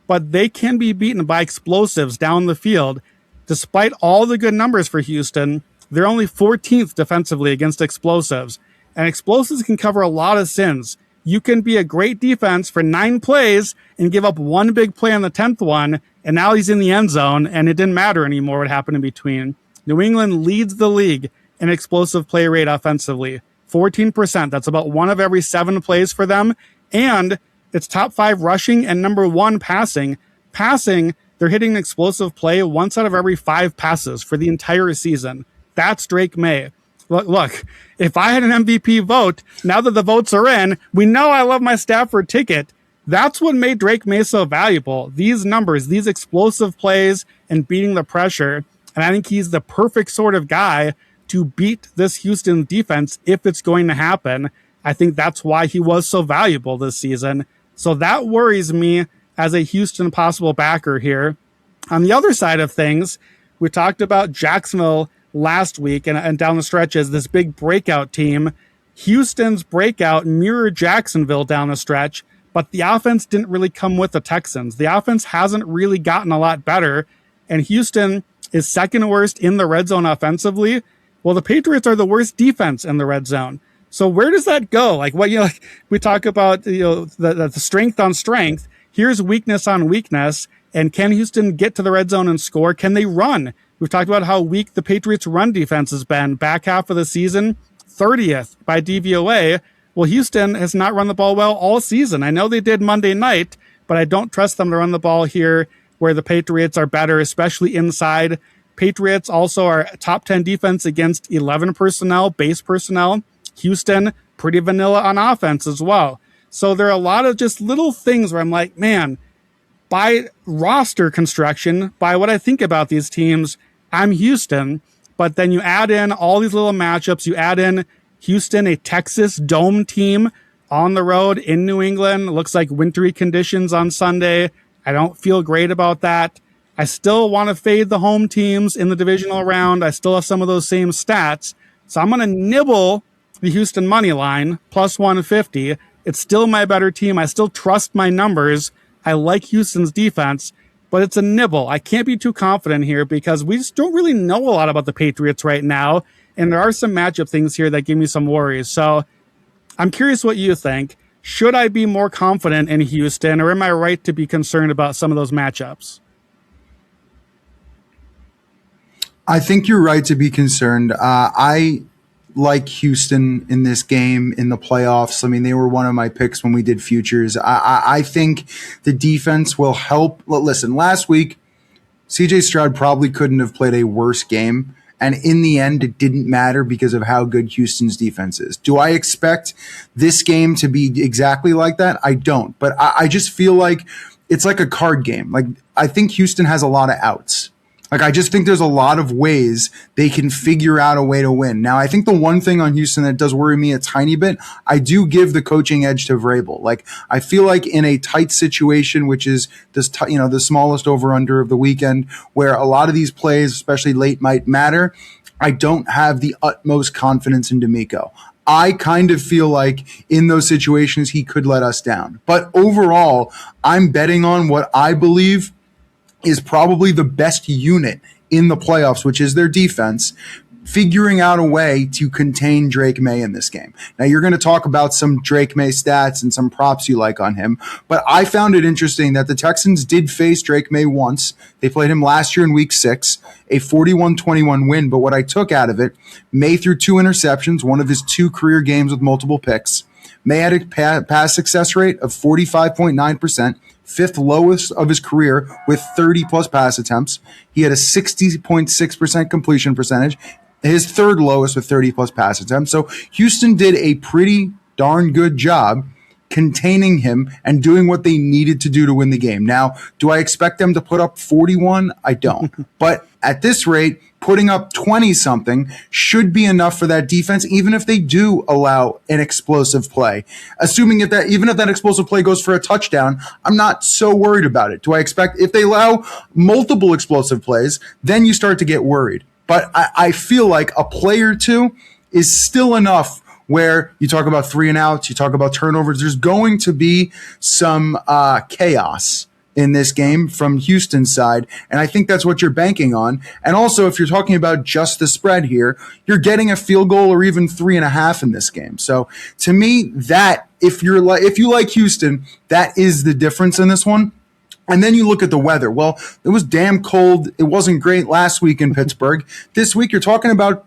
but they can be beaten by explosives down the field. Despite all the good numbers for Houston, they're only 14th defensively against explosives. And explosives can cover a lot of sins. You can be a great defense for 9 plays and give up 1 big play on the 10th one, and now he's in the end zone, and it didn't matter anymore what happened in between. New England leads the league in explosive play rate offensively. 14%. That's about 1 of every 7 plays for them. And it's top 5 rushing and number 1 passing. Passing, they're hitting an explosive play once out of every 5 passes for the entire season. That's Drake May. Look, if I had an MVP vote, now that the votes are in, we know I love my Stafford ticket. That's what made Drake May so valuable. These numbers, these explosive plays and beating the pressure. And I think he's the perfect sort of guy to beat this Houston defense if it's going to happen. I think that's why he was so valuable this season. So that worries me as a Houston possible backer here. On the other side of things, we talked about Jacksonville last week and down the stretch as this big breakout team. Houston's breakout mirrored Jacksonville down the stretch, but the offense didn't really come with the Texans. The offense hasn't really gotten a lot better, and Houston is second worst in the red zone offensively. Well, the Patriots are the worst defense in the red zone. So where does that go? Like what, like we talk about, the strength on strength. Here's weakness on weakness. And can Houston get to the red zone and score? Can they run? We've talked about how weak the Patriots run defense has been. Back half of the season, 30th by DVOA. Well, Houston has not run the ball well all season. I know they did Monday night, but I don't trust them to run the ball here where the Patriots are better, especially inside. Patriots also are top 10 defense against 11 personnel, base personnel. Houston, pretty vanilla on offense as well. So there are a lot of just little things where I'm like, man, by roster construction, by what I think about these teams, I'm Houston. But then you add in all these little matchups. You add in Houston, a Texas dome team on the road in New England. It looks like wintry conditions on Sunday. I don't feel great about that. I still want to fade the home teams in the divisional round. I still have some of those same stats. So I'm going to nibble the Houston money line, plus 150. It's still my better team. I still trust my numbers. I like Houston's defense, but it's a nibble. I can't be too confident here because we just don't really know a lot about the Patriots right now. And there are some matchup things here that give me some worries. So I'm curious what you think. Should I be more confident in Houston, or am I right to be concerned about some of those matchups? I think you're right to be concerned. I like Houston in this game in the playoffs. I mean, they were one of my picks when we did futures. I think the defense will help. Listen, last week, CJ Stroud probably couldn't have played a worse game. And in the end, it didn't matter because of how good Houston's defense is. Do I expect this game to be exactly like that? I don't. But I just feel like it's like a card game. Like, I think Houston has a lot of outs. Like, I just think there's a lot of ways they can figure out a way to win. Now, I think the one thing on Houston that does worry me a tiny bit, I do give the coaching edge to Vrabel. Like, I feel like in a tight situation, which is this, the smallest over-under of the weekend, where a lot of these plays, especially late, might matter, I don't have the utmost confidence in D'Amico. I kind of feel like in those situations, he could let us down. But overall, I'm betting on what I believe is probably the best unit in the playoffs, which is their defense, figuring out a way to contain Drake May in this game. Now, you're going to talk about some Drake May stats and some props you like on him, but I found it interesting that the Texans did face Drake May once. They played him last year in week 6, a 41-21 win, but what I took out of it, May threw 2 interceptions, one of his 2 career games with multiple picks. May had a pass success rate of 45.9%, 5th lowest of his career with 30-plus pass attempts. He had a 60.6% completion percentage, his 3rd lowest with 30-plus pass attempts. So Houston did a pretty darn good job containing him and doing what they needed to do to win the game. Now, do I expect them to put up 41? I don't. But at this rate, putting up 20-something should be enough for that defense, even if they do allow an explosive play. Assuming even if that explosive play goes for a touchdown, I'm not so worried about it. Do I expect if they allow multiple explosive plays, then you start to get worried. But I feel like a play or two is still enough where you talk about 3 and outs, you talk about turnovers. There's going to be some chaos in this game from Houston's side, and I think that's what you're banking on. And also, if you're talking about just the spread here, you're getting a field goal or even 3.5 in this game. So to me, that if you like Houston, that is the difference in this one. And then you look at the weather. Well, it was damn cold. It wasn't great last week in Pittsburgh. This week, you're talking about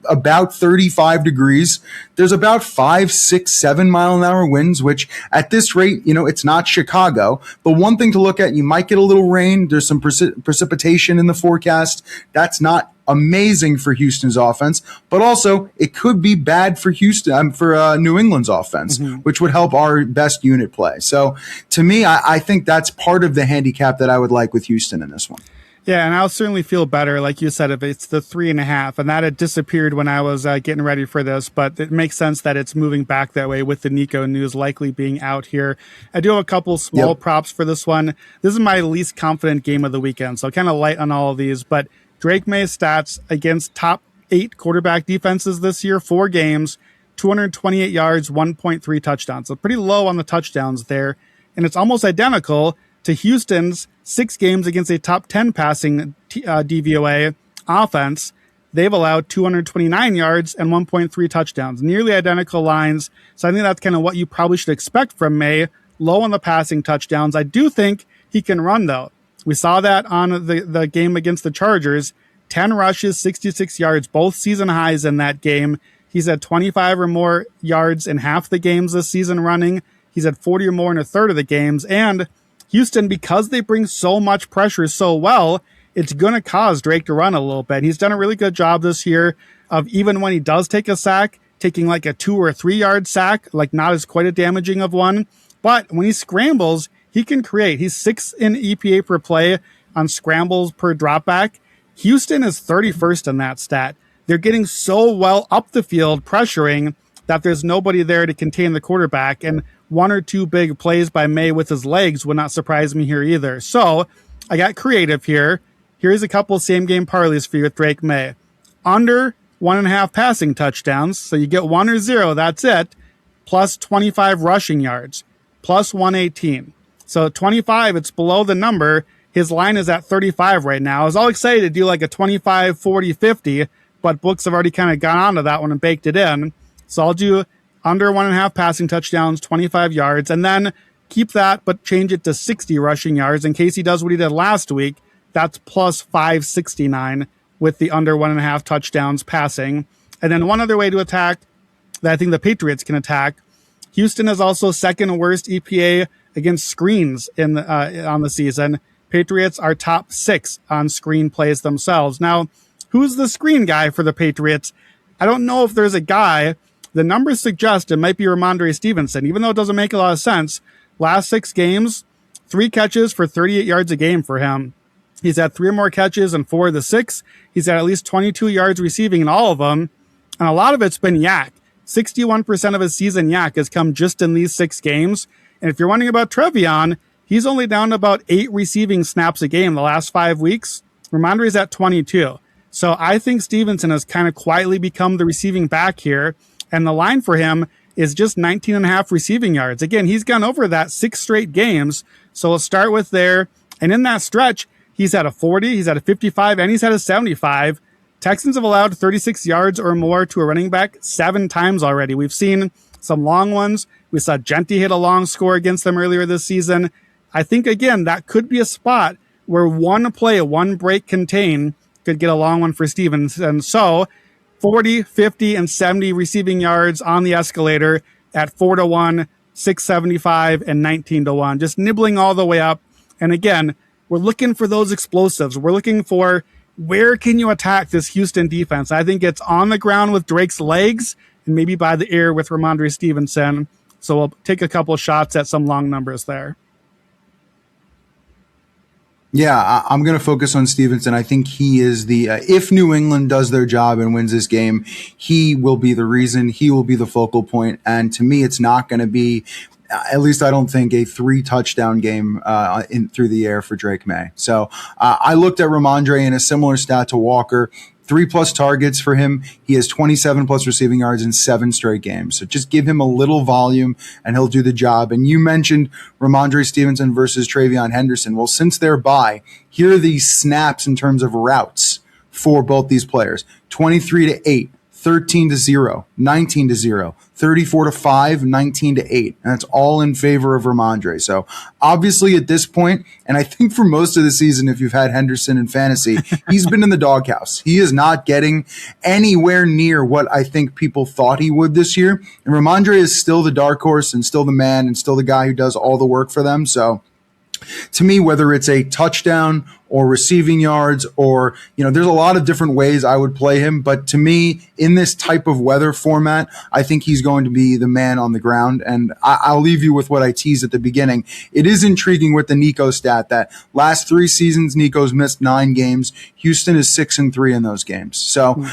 35 degrees. There's about 5, 6, 7 mile an hour winds, which at this rate, it's not Chicago. But one thing to look at, you might get a little rain. There's some precipitation in the forecast. That's not amazing for Houston's offense, but also it could be bad for New England's offense, which would help our best unit play. So to me, I think that's part of the handicap that I would like with Houston in this one. Yeah, and I'll certainly feel better, like you said, if it's the 3.5, and that had disappeared when I was getting ready for this, but it makes sense that it's moving back that way with the Nico news likely being out here. I do have a couple small props for this one. This is my least confident game of the weekend, so kind of light on all of these, but Drake May's stats against top 8 quarterback defenses this year, 4 games, 228 yards, 1.3 touchdowns. So pretty low on the touchdowns there. And it's almost identical to Houston's 6 games against a top 10 passing DVOA offense. they've allowed 229 yards and 1.3 touchdowns, nearly identical lines. So I think that's kind of what you probably should expect from May. Low on the passing touchdowns. I do think he can run, though. We saw that on the game against the Chargers. 10 rushes, 66 yards, both season highs in that game. He's had 25 or more yards in half the games this season running. He's had 40 or more in a third of the games. And Houston, because they bring so much pressure so well, it's going to cause Drake to run a little bit. He's done a really good job this year of, even when he does take a sack, taking like a 2 or 3 yard sack, like not as quite a damaging of one. But when he scrambles, he can create. He's 6th in EPA per play on scrambles per dropback. Houston is 31st in that stat. They're getting so well up the field pressuring that there's nobody there to contain the quarterback. And 1 or 2 big plays by May with his legs would not surprise me here either. So I got creative here. Here's a couple same game parlays for you with Drake May. Under 1.5 passing touchdowns. So you get 1 or 0. That's it. Plus 25 rushing yards. Plus 118. So 25, it's below the number. His line is at 35 right now. I was all excited to do like a 25, 40, 50, but books have already kind of gone onto that one and baked it in. So I'll do under 1.5 passing touchdowns, 25 yards, and then keep that, but change it to 60 rushing yards in case he does what he did last week. That's plus 569 with the under 1.5 touchdowns passing. And then one other way to attack that I think the Patriots can attack. Houston is also second worst EPA against screens in on the season. Patriots are top 6 on screen plays themselves. Now, who's the screen guy for the Patriots? I don't know if there's a guy. The numbers suggest it might be Ramondre Stevenson, even though it doesn't make a lot of sense. Last 6 games, 3 catches for 38 yards a game for him. He's had 3 or more catches in 4 of the 6. He's had at least 22 yards receiving in all of them. And a lot of it's been yak. 61% of his season yak has come just in these 6 games. And if you're wondering about Trevion, he's only down to about 8 receiving snaps a game the last 5 weeks. Ramondre's at 22. So I think Stevenson has kind of quietly become the receiving back here. And the line for him is just 19.5 receiving yards. Again, he's gone over that 6 straight games. So we'll start with there. And in that stretch, he's had a 40, he's had a 55, and he's had a 75. Texans have allowed 36 yards or more to a running back 7 times already. We've seen some long ones. We saw Genty hit a long score against them earlier this season. I think, again, that could be a spot where one play, one break contain could get a long one for Stevens. And so 40, 50, and 70 receiving yards on the escalator at 4-1, 675, and 19-1, just nibbling all the way up. And again, we're looking for those explosives. We're looking for where can you attack this Houston defense? I think it's on the ground with Drake's legs and maybe by the air with Ramondre Stevenson. So we'll take a couple shots at some long numbers there. Yeah, I'm going to focus on Stevenson. I think he is the, if New England does their job and wins this game, he will be the reason, he will be the focal point. And to me, it's not going to be, at least I don't think, a 3 touchdown game in through the air for Drake May. So I looked at Ramondre in a similar stat to Walker. 3+ targets for him. He has 27+ receiving yards in 7 straight games. So just give him a little volume and he'll do the job. And you mentioned Ramondre Stevenson versus Travion Henderson. Well, since they're bye, here are these snaps in terms of routes for both these players. 23-8, 13-0, 19-0, 34-5, 19-8. And that's all in favor of Ramondre. So obviously at this point, and I think for most of the season, if you've had Henderson in fantasy, he's been in the doghouse. He is not getting anywhere near what I think people thought he would this year. And Ramondre is still the dark horse and still the man and still the guy who does all the work for them. So to me, whether it's a touchdown or receiving yards or, there's a lot of different ways I would play him. But to me, in this type of weather format, I think he's going to be the man on the ground. And I'll leave you with what I teased at the beginning. It is intriguing with the Nico stat that last 3 seasons, Nico's missed 9 games. Houston is 6-3 in those games. So,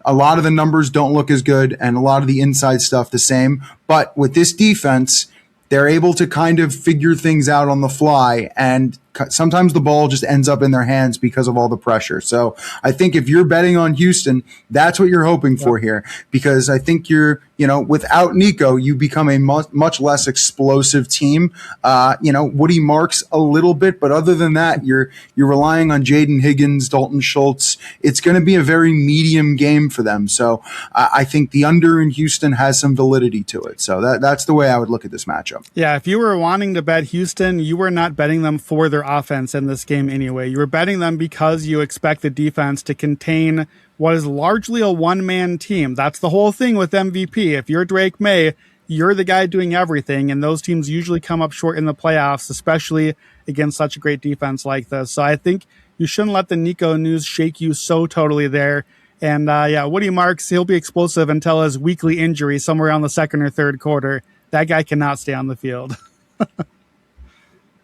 a lot of the numbers don't look as good and a lot of the inside stuff the same. But with this defense, they're able to kind of figure things out on the fly. And sometimes the ball just ends up in their hands because of all the pressure. So I think if you're betting on Houston, that's what you're hoping for here, because I think without Nico, you become a much less explosive team. Woody Marks a little bit, but other than that, you're relying on Jaden Higgins, Dalton Schultz. It's going to be a very medium game for them. So I think the under in Houston has some validity to it. So that's the way I would look at this matchup. Yeah, if you were wanting to bet Houston, you were not betting them for their offense in this game anyway. You were betting them because you expect the defense to contain what is largely a one-man team. That's the whole thing with MVP. If you're Drake May, you're the guy doing everything, and those teams usually come up short in the playoffs, especially against such a great defense like this. So I think you shouldn't let the Nico news shake you so totally there. And Woody Marks, he'll be explosive until his weekly injury somewhere around the second or third quarter. That guy cannot stay on the field.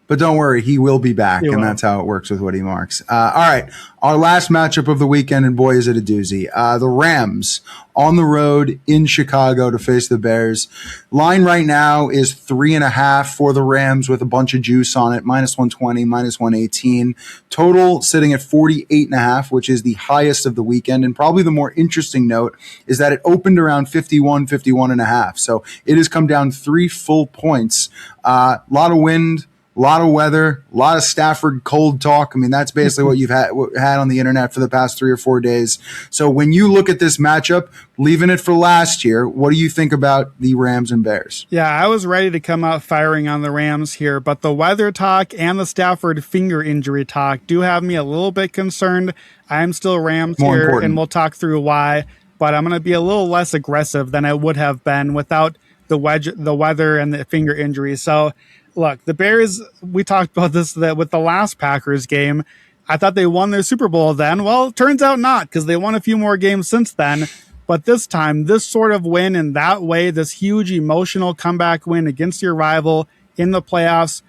But don't worry, he will be back, and that's how it works with Woody Marks. All right, our last matchup of the weekend, and boy, is it a doozy. The Rams on the road in Chicago to face the Bears. Line right now is 3.5 for the Rams with a bunch of juice on it, -120, -118. Total sitting at 48.5, which is the highest of the weekend. And probably the more interesting note is that it opened around 51.5. So it has come down 3 full points. A lot of wind, a lot of weather, a lot of Stafford cold talk. I mean, that's basically what you've had on the internet for the past 3 or 4 days. So when you look at this matchup, leaving it for last year, what do you think about the Rams and Bears? Yeah, I was ready to come out firing on the Rams here, but the weather talk and the Stafford finger injury talk do have me a little bit concerned. I'm still Rams More here, important. and we'll talk through why, but I'm going to be a little less aggressive than I would have been without the weather and the finger injury. So look, the Bears, we talked about this with the last Packers game. I thought they won their Super Bowl then. Well, it turns out not, because they won a few more games since then. But this time, this sort of win in that way, this huge emotional comeback win against your rival in the playoffs,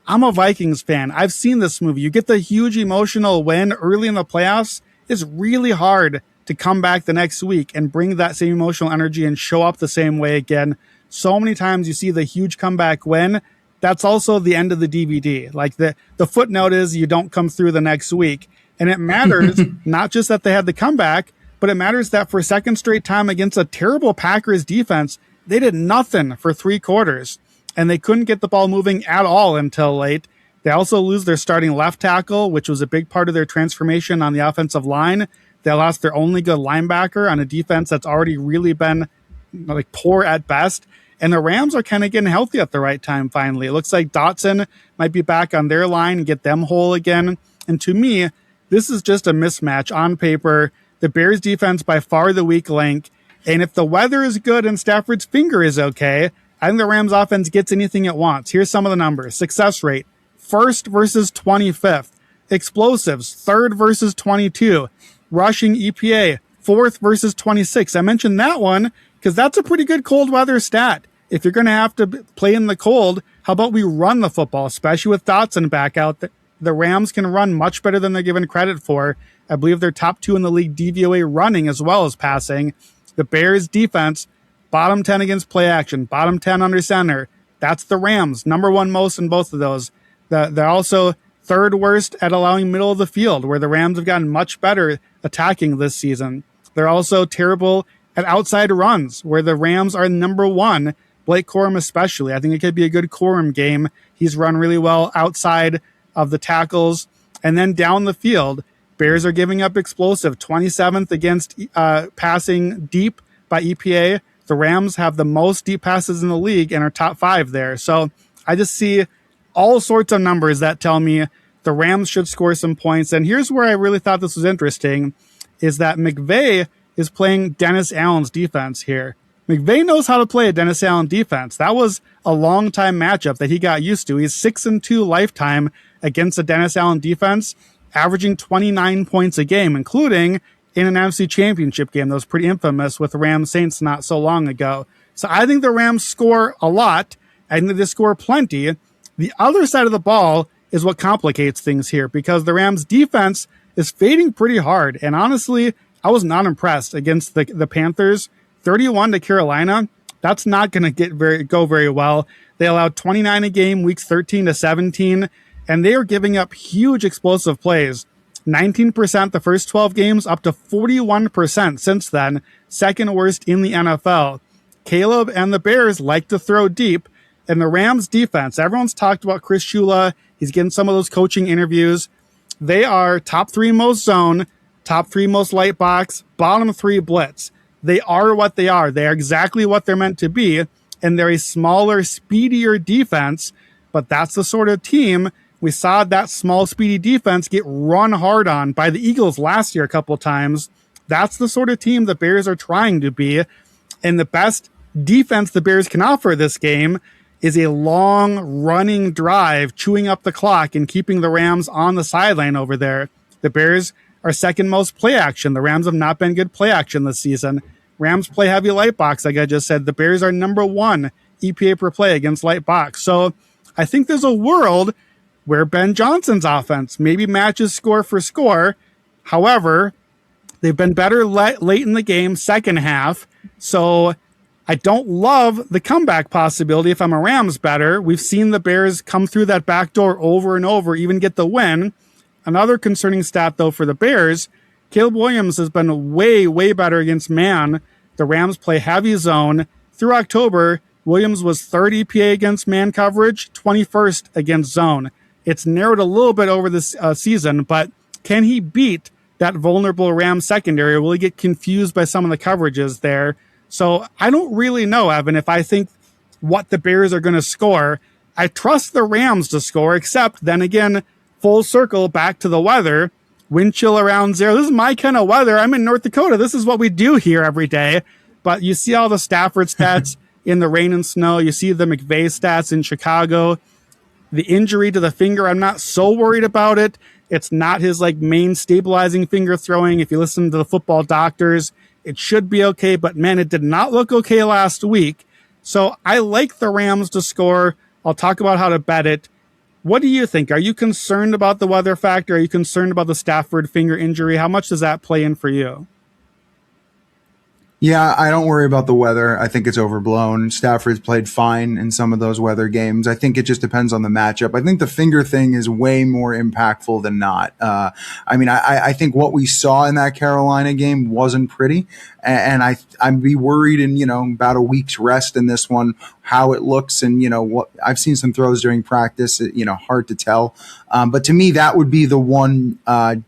I'm a Vikings fan. I've seen this movie. You get the huge emotional win early in the playoffs. It's really hard to come back the next week and bring that same emotional energy and show up the same way again. So many times you see the huge comeback win. That's also the end of the DVD. Like the footnote is you don't come through the next week. And it matters not just that they had the comeback, but it matters that for a second straight time against a terrible Packers defense, they did nothing for 3 quarters. And they couldn't get the ball moving at all until late. They also lose their starting left tackle, which was a big part of their transformation on the offensive line. They lost their only good linebacker on a defense that's already really been like poor at best. And the Rams are kind of getting healthy at the right time, finally. It looks like Dotson might be back on their line and get them whole again. And to me, this is just a mismatch on paper. The Bears defense by far the weak link. And if the weather is good and Stafford's finger is okay, I think the Rams offense gets anything it wants. Here's some of the numbers. Success rate, 1st versus 25th. Explosives, 3rd versus 22. Rushing EPA, 4th versus 26. I mentioned that one because that's a pretty good cold weather stat. If you're going to have to play in the cold, how about we run the football, especially with Dotson back out? The Rams can run much better than they're given credit for. I believe they're top 2 in the league DVOA running as well as passing. The Bears defense, bottom 10 against play action, bottom 10 under center. That's the Rams, number 1 most in both of those. They're also 3rd worst at allowing middle of the field, where the Rams have gotten much better attacking this season. They're also terrible at outside runs, where the Rams are number 1. Blake Corum especially. I think it could be a good Corum game. He's run really well outside of the tackles. And then down the field, Bears are giving up explosive, 27th against passing deep by EPA. The Rams have the most deep passes in the league and are top 5 there. So I just see all sorts of numbers that tell me the Rams should score some points. And here's where I really thought this was interesting, is that McVay is playing Dennis Allen's defense here. McVay knows how to play a Dennis Allen defense. That was a long-time matchup that he got used to. He's 6-2 lifetime against a Dennis Allen defense, averaging 29 points a game, including in an NFC Championship game that was pretty infamous with Rams Saints not so long ago. So I think the Rams score a lot. I think they score plenty. The other side of the ball is what complicates things here, because the Rams defense is fading pretty hard. And honestly, I was not impressed against the Panthers. 31 to Carolina, that's not going to go very well. They allowed 29 a game, weeks 13 to 17. and they are giving up huge explosive plays. 19% the first 12 games, up to 41% since then, second worst in the NFL. Caleb and the Bears like to throw deep, and the Rams defense, everyone's talked about Chris Shula. He's getting some of those coaching interviews. They are top 3 most zone, top 3 most light box, bottom 3 blitz. They are what they are. They are exactly what they're meant to be, and they're a smaller, speedier defense, but that's the sort of team. We saw that small, speedy defense get run hard on by the Eagles last year a couple of times. That's the sort of team the Bears are trying to be. And the best defense the Bears can offer this game is a long running drive, chewing up the clock and keeping the Rams on the sideline over there. The Bears are second most play action. The Rams have not been good play action this season. Rams play heavy light box, like I just said. The Bears are number 1 EPA per play against light box. So I think there's a world where Ben Johnson's offense maybe matches score for score. However, they've been better late in the game, second half. So I don't love the comeback possibility if I'm a Rams better. We've seen the Bears come through that back door over and over, even get the win. Another concerning stat, though, for the Bears, Caleb Williams has been way, way better against man. The Rams play heavy zone. Through October, Williams was 3rd EPA against man coverage, 21st against zone. It's narrowed a little bit over this season, but can he beat that vulnerable Rams secondary? Will he get confused by some of the coverages there? So I don't really know, Evan, if I think what the Bears are going to score. I trust the Rams to score, except then again, full circle back to the weather. Wind chill around 0. This is my kind of weather. I'm in North Dakota. This is what we do here every day. But you see all the Stafford stats in the rain and snow. You see the McVay stats in Chicago. The injury to the finger, I'm not so worried about it. It's not his main stabilizing finger throwing. If you listen to the football doctors, it should be okay. But man, it did not look okay last week. So I like the Rams to score. I'll talk about how to bet it. What do you think? Are you concerned about the weather factor? Are you concerned about the Stafford finger injury? How much does that play in for you? Yeah, I don't worry about the weather. I think it's overblown. Stafford's played fine in some of those weather games. I think it just depends on the matchup. I think the finger thing is way more impactful than not. I think what we saw in that Carolina game wasn't pretty. And I'd be worried in, about a week's rest in this one, how it looks. And, what I've seen some throws during practice, hard to tell. But to me, that would be the one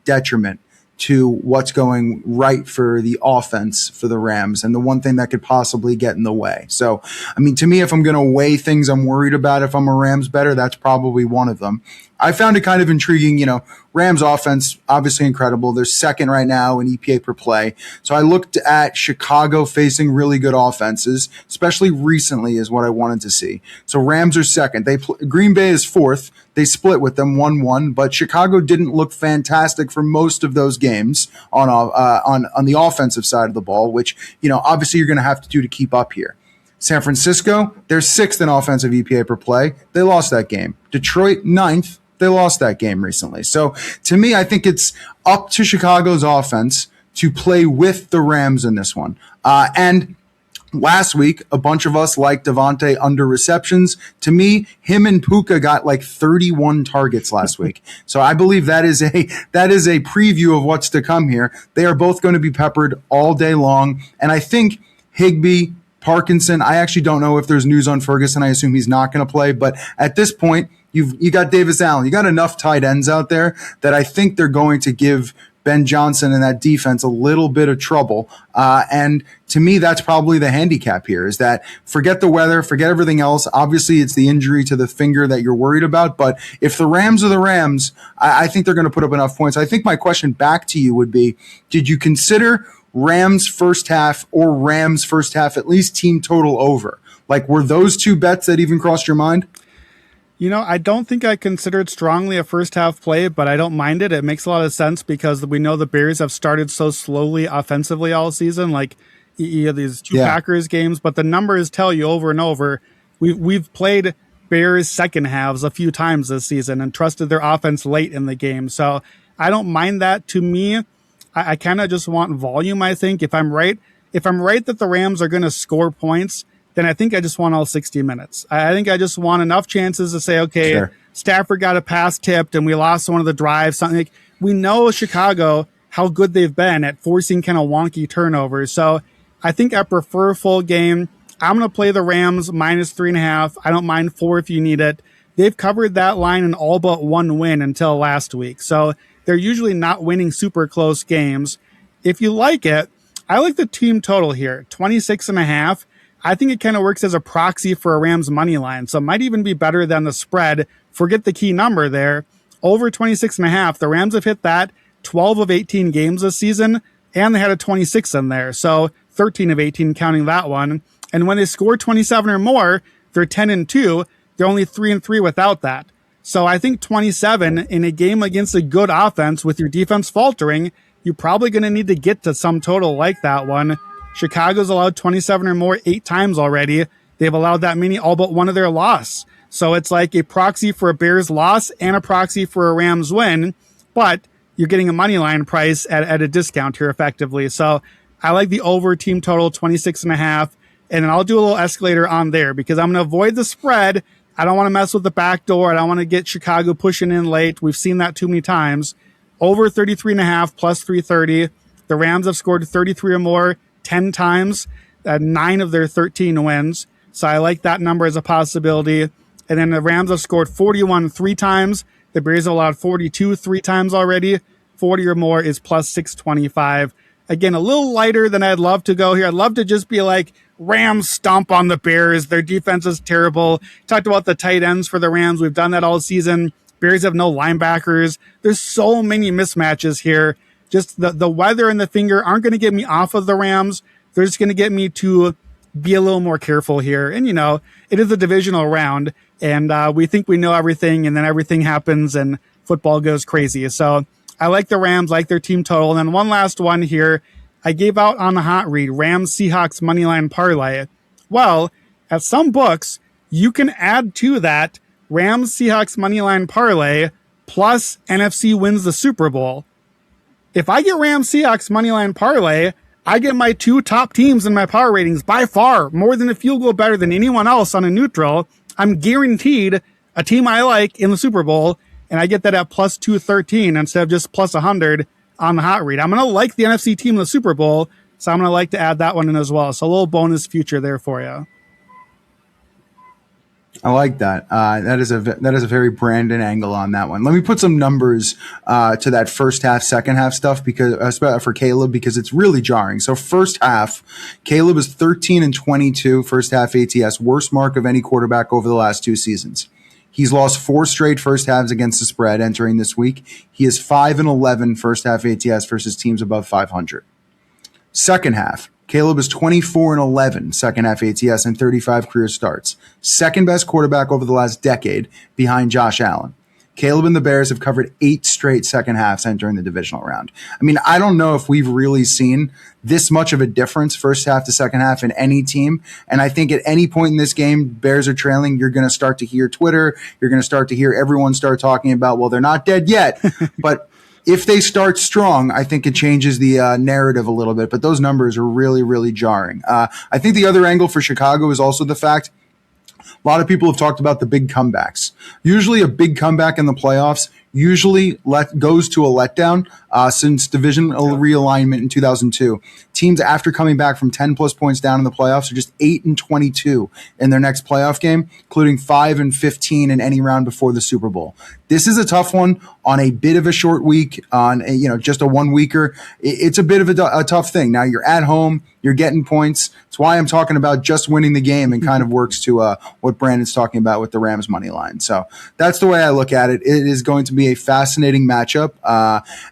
detriment to what's going right for the offense for the Rams, and the one thing that could possibly get in the way. So, to me, if I'm going to weigh things I'm worried about if I'm a Rams bettor, that's probably one of them. I found it kind of intriguing, Rams offense, obviously incredible. They're second right now in EPA per play. So I looked at Chicago facing really good offenses, especially recently is what I wanted to see. So Rams are second. Green Bay is fourth. They split with them 1-1, but Chicago didn't look fantastic for most of those games on the offensive side of the ball, which, obviously you're going to have to do to keep up here. San Francisco, they're sixth in offensive EPA per play. They lost that game. Detroit, ninth. They lost that game recently. So to me, I think it's up to Chicago's offense to play with the Rams in this one. And last week, a bunch of us liked Devontae under receptions. To me, him and Puka got 31 targets last week. So I believe that is a preview of what's to come here. They are both going to be peppered all day long. And I think Higbee, Parkinson, I actually don't know if there's news on Ferguson. I assume he's not going to play. But at this point, you got Davis Allen. You got enough tight ends out there that I think they're going to give Ben Johnson and that defense a little bit of trouble. And to me, that's probably the handicap here, is that forget the weather, forget everything else. Obviously, it's the injury to the finger that you're worried about. But if the Rams are the Rams, I think they're going to put up enough points. I think my question back to you would be, did you consider Rams first half or Rams first half, at least team total over? Were those two bets that even crossed your mind? I don't think I considered strongly a first half play, but I don't mind it. It makes a lot of sense because we know the Bears have started so slowly offensively all season. These two Packers games, but the numbers tell you over and over. We've played Bears second halves a few times this season and trusted their offense late in the game. So I don't mind that. To me, I kind of just want volume. I think if I'm right that the Rams are going to score points, then I think I just want all 60 minutes. I think I just want enough chances to say, okay, sure, Stafford got a pass tipped and we lost one of the drives, something like we know Chicago, how good they've been at forcing kind of wonky turnovers. So I think I prefer a full game. I'm going to play the Rams -3.5. I don't mind 4 if you need it. They've covered that line in all but one win until last week. So they're usually not winning super close games. If you like it, I like the team total here, 26.5. I think it kind of works as a proxy for a Rams money line. So it might even be better than the spread. Forget the key number there. Over 26.5. The Rams have hit that 12 of 18 games this season, and they had a 26 in there. So 13 of 18 counting that one. And when they score 27 or more, they're 10-2. They're only 3-3 without that. So I think 27 in a game against a good offense with your defense faltering, you're probably going to need to get to some total like that one. Chicago's allowed 27 or more 8 times already. They've allowed that many all but one of their loss. So it's like a proxy for a Bears loss and a proxy for a Rams win, but you're getting a money line price at a discount here effectively. So I like the over team total 26.5, and then I'll do a little escalator on there because I'm going to avoid the spread. I don't want to mess with the back door. I don't want to get Chicago pushing in late. We've seen that too many times. Over 33.5 plus 330. The Rams have scored 33 or more 10 times, 9 of their 13 wins. So I like that number as a possibility. And then the Rams have scored 41 3 times. The Bears have allowed 42 3 times already. 40 or more is plus 625. Again, a little lighter than I'd love to go here. I'd love to just be like, Rams stomp on the Bears. Their defense is terrible. Talked about the tight ends for the Rams. We've done that all season. Bears have no linebackers. There's so many mismatches here. Just the weather and the finger aren't going to get me off of the Rams. They're just going to get me to be a little more careful here. And, it is a divisional round, and we think we know everything, and then everything happens, and football goes crazy. So I like the Rams, like their team total. And then one last one here. I gave out on the hot read, Rams Seahawks moneyline parlay. Well, at some books, you can add to that Rams Seahawks moneyline parlay plus NFC wins the Super Bowl. If I get Rams Seahawks moneyline parlay, I get my 2 top teams in my power ratings by far, more than a field goal better than anyone else on a neutral. I'm guaranteed a team I like in the Super Bowl, and I get that at plus 213 instead of just plus 100 on the hot read. I'm going to like the NFC team in the Super Bowl, so I'm going to like to add that one in as well. So a little bonus future there for you. I like that. That is a very Brandon angle on that one. Let me put some numbers to that first half, second half stuff because for Caleb, because it's really jarring. So first half, Caleb is 13-22 first half ATS, worst mark of any quarterback over the last 2 seasons. He's lost 4 straight first halves against the spread entering this week. He is 5-11 first half ATS versus teams above 500. Second half, Caleb is 24-11 second half ATS and 35 career starts. Second best quarterback over the last decade behind Josh Allen. Caleb and the Bears have covered 8 straight second halves entering the divisional round. I mean, I don't know if we've really seen this much of a difference first half to second half in any team. And I think at any point in this game, Bears are trailing, you're going to start to hear Twitter. You're going to start to hear everyone start talking about, well, they're not dead yet. But if they start strong, I think it changes the narrative a little bit. But those numbers are really, really jarring. I think the other angle for Chicago is also the fact a lot of people have talked about the big comebacks. Usually a big comeback in the playoffs usually goes to a letdown since division realignment in 2002. Teams after coming back from 10 plus points down in the playoffs are just 8-22 in their next playoff game, including 5-15 in any round before the Super Bowl. This is a tough one on a bit of a short week, on just a 1 weeker. It's a bit of a tough thing. Now you're at home, you're getting points. That's why I'm talking about just winning the game, and kind of works to what Brandon's talking about with the Rams money line. So that's the way I look at it. It is going to be a fascinating matchup.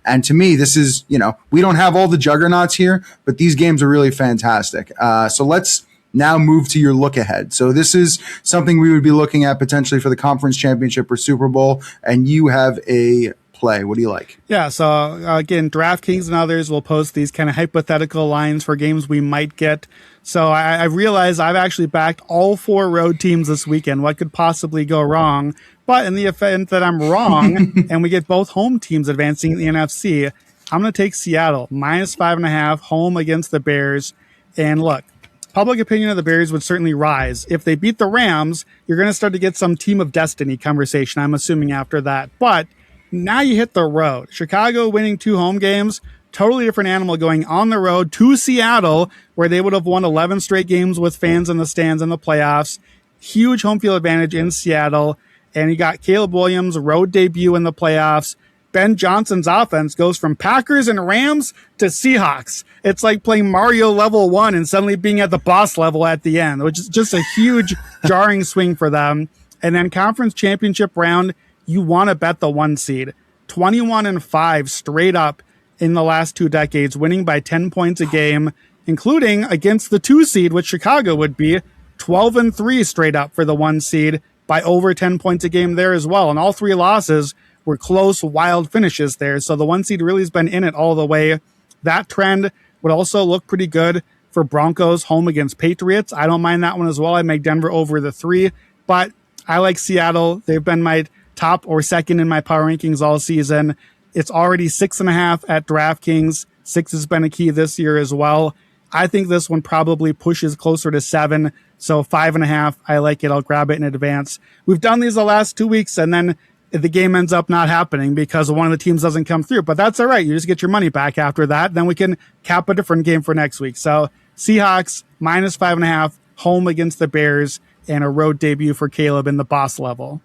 And to me, this is, we don't have all the juggernauts here, but these games are really fantastic. So let's now move to your look ahead. So this is something we would be looking at potentially for the conference championship or Super Bowl, and you have a play. What do you like? Yeah, so again, DraftKings and others will post these kind of hypothetical lines for games we might get. So I realize I've actually backed all 4 road teams this weekend. What could possibly go wrong? But in the event that I'm wrong and we get both home teams advancing in the NFC, I'm going to take Seattle -5.5 home against the Bears. And look, public opinion of the Bears would certainly rise. If they beat the Rams, you're going to start to get some team of destiny conversation, I'm assuming, after that. But now you hit the road. Chicago winning 2 home games, totally different animal going on the road to Seattle, where they would have won 11 straight games with fans in the stands in the playoffs. Huge home field advantage in Seattle. And you got Caleb Williams' road debut in the playoffs. Ben Johnson's offense goes from Packers and Rams to Seahawks. It's like playing Mario level 1 and suddenly being at the boss level at the end, which is just a huge jarring swing for them. And then conference championship round, you want to bet the 1 seed. 21-5 straight up in the last 2 decades, winning by 10 points a game, including against the 2 seed, which Chicago would be. 12-3 straight up for the 1 seed by over 10 points a game there as well. And all 3 losses were close, wild finishes there. So the 1 seed really has been in it all the way. That trend would also look pretty good for Broncos home against Patriots. I don't mind that one as well. I make Denver over the 3, but I like Seattle. They've been my top or second in my power rankings all season. It's already 6.5 at DraftKings. 6 has been a key this year as well. I think this one probably pushes closer to 7. So 5.5, I like it. I'll grab it in advance. We've done these the last 2 weeks, and then the game ends up not happening because one of the teams doesn't come through. But that's all right. You just get your money back after that. Then we can cap a different game for next week. So Seahawks minus 5.5, home against the Bears, and a road debut for Caleb in the boss level.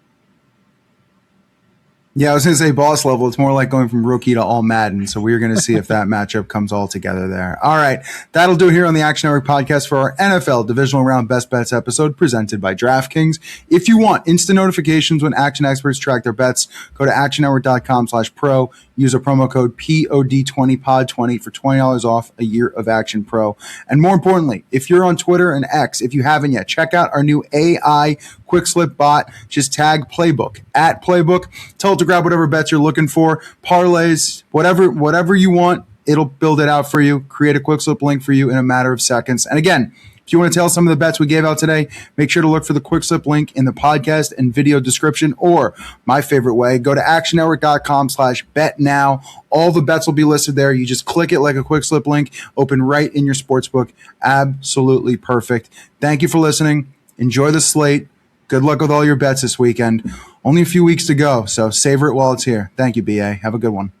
Yeah, I was going to say boss level. It's more like going from rookie to all Madden. So we're going to see if that matchup comes all together there. All right. That'll do it here on the Action Network podcast for our NFL Divisional Round Best Bets episode presented by DraftKings. If you want instant notifications when action experts track their bets, go to actionnetwork.com/pro. Use a promo code POD20POD20 for $20 off a year of Action Pro. And more importantly, if you're on Twitter and X, if you haven't yet, check out our new AI quick slip bot. Just tag Playbook at Playbook. Tell it to grab whatever bets you're looking for, parlays, whatever you want. It'll build it out for you, create a quick slip link for you in a matter of seconds. And again, if you want to tell some of the bets we gave out today, make sure to look for the quick slip link in the podcast and video description, or my favorite way, go to actionnetwork.com/bet now. All the bets will be listed there. You just click it like a quick slip link, open right in your sportsbook. Absolutely perfect. Thank you for listening. Enjoy the slate. Good luck with all your bets this weekend. Only a few weeks to go, so savor it while it's here. Thank you, BA. Have a good one.